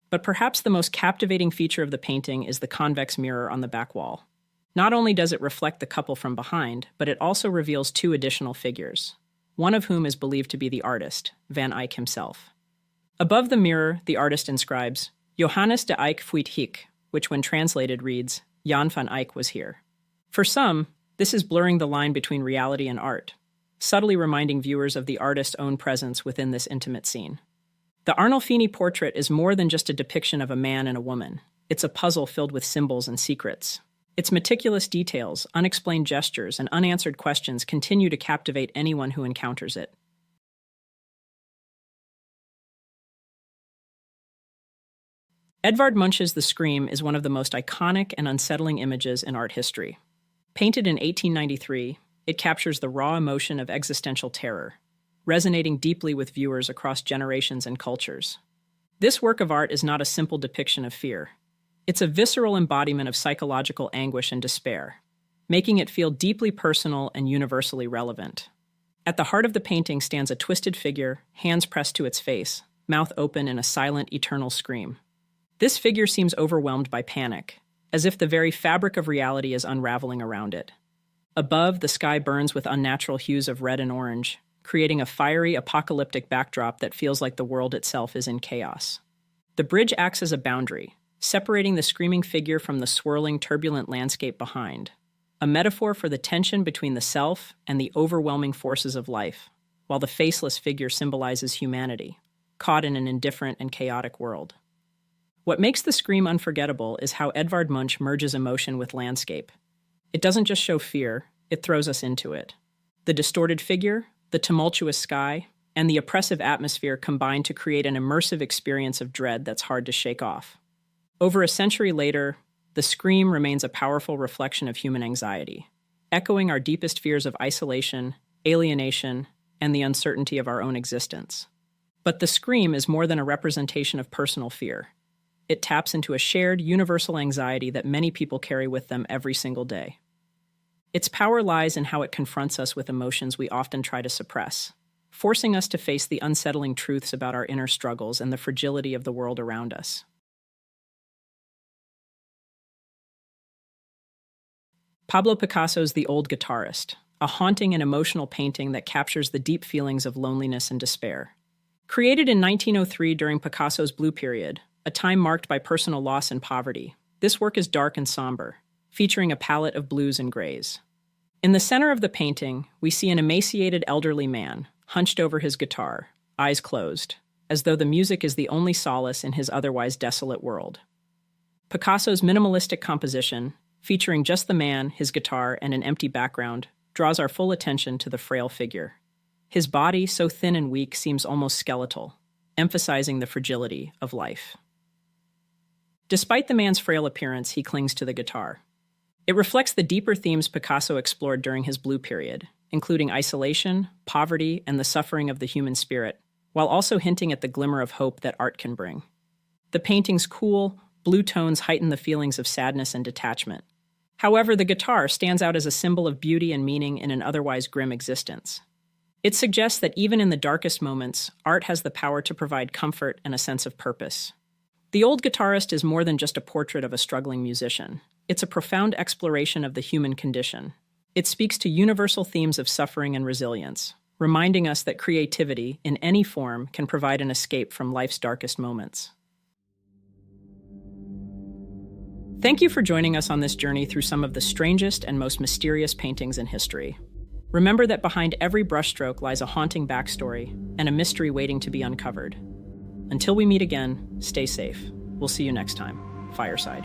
But perhaps the most captivating feature of the painting is the convex mirror on the back wall. Not only does it reflect the couple from behind, but it also reveals two additional figures, one of whom is believed to be the artist, Van Eyck himself. Above the mirror, the artist inscribes, Johannes de Eyck fuit hic, which when translated reads, Jan van Eyck was here. For some, this is blurring the line between reality and art, subtly reminding viewers of the artist's own presence within this intimate scene. The Arnolfini portrait is more than just a depiction of a man and a woman. It's a puzzle filled with symbols and secrets. Its meticulous details, unexplained gestures, and unanswered questions continue to captivate anyone who encounters it. Edvard Munch's The Scream is one of the most iconic and unsettling images in art history. Painted in 1893, it captures the raw emotion of existential terror, resonating deeply with viewers across generations and cultures. This work of art is not a simple depiction of fear. It's a visceral embodiment of psychological anguish and despair, making it feel deeply personal and universally relevant. At the heart of the painting stands a twisted figure, hands pressed to its face, mouth open in a silent, eternal scream. This figure seems overwhelmed by panic, as if the very fabric of reality is unraveling around it. Above, the sky burns with unnatural hues of red and orange, creating a fiery, apocalyptic backdrop that feels like the world itself is in chaos. The bridge acts as a boundary, separating the screaming figure from the swirling, turbulent landscape behind. a metaphor for the tension between the self and the overwhelming forces of life, while the faceless figure symbolizes humanity, caught in an indifferent and chaotic world. What makes the scream unforgettable is how Edvard Munch merges emotion with landscape. It doesn't just show fear, it throws us into it. The distorted figure, the tumultuous sky, and the oppressive atmosphere combine to create an immersive experience of dread that's hard to shake off. Over a century later, the scream remains a powerful reflection of human anxiety, echoing our deepest fears of isolation, alienation, and the uncertainty of our own existence. But the scream is more than a representation of personal fear. It taps into a shared, universal anxiety that many people carry with them every single day. Its power lies in how it confronts us with emotions we often try to suppress, forcing us to face the unsettling truths about our inner struggles and the fragility of the world around us. Pablo Picasso's The Old Guitarist, a haunting and emotional painting that captures the deep feelings of loneliness and despair. Created in 1903 during Picasso's Blue Period, a time marked by personal loss and poverty, this work is dark and somber, featuring a palette of blues and grays. In the center of the painting, we see an emaciated elderly man, hunched over his guitar, eyes closed, as though the music is the only solace in his otherwise desolate world. Picasso's minimalistic composition, featuring just the man, his guitar, and an empty background, draws our full attention to the frail figure. His body, so thin and weak, seems almost skeletal, emphasizing the fragility of life. Despite the man's frail appearance, he clings to the guitar. It reflects the deeper themes Picasso explored during his Blue Period, including isolation, poverty, and the suffering of the human spirit, while also hinting at the glimmer of hope that art can bring. The painting's cool, blue tones heighten the feelings of sadness and detachment. However, the guitar stands out as a symbol of beauty and meaning in an otherwise grim existence. It suggests that even in the darkest moments, art has the power to provide comfort and a sense of purpose. The Old Guitarist is more than just a portrait of a struggling musician. It's a profound exploration of the human condition. It speaks to universal themes of suffering and resilience, reminding us that creativity, in any form, can provide an escape from life's darkest moments. Thank you for joining us on this journey through some of the strangest and most mysterious paintings in history. Remember that behind every brushstroke lies a haunting backstory and a mystery waiting to be uncovered. Until we meet again, stay safe. We'll see you next time. Fireside.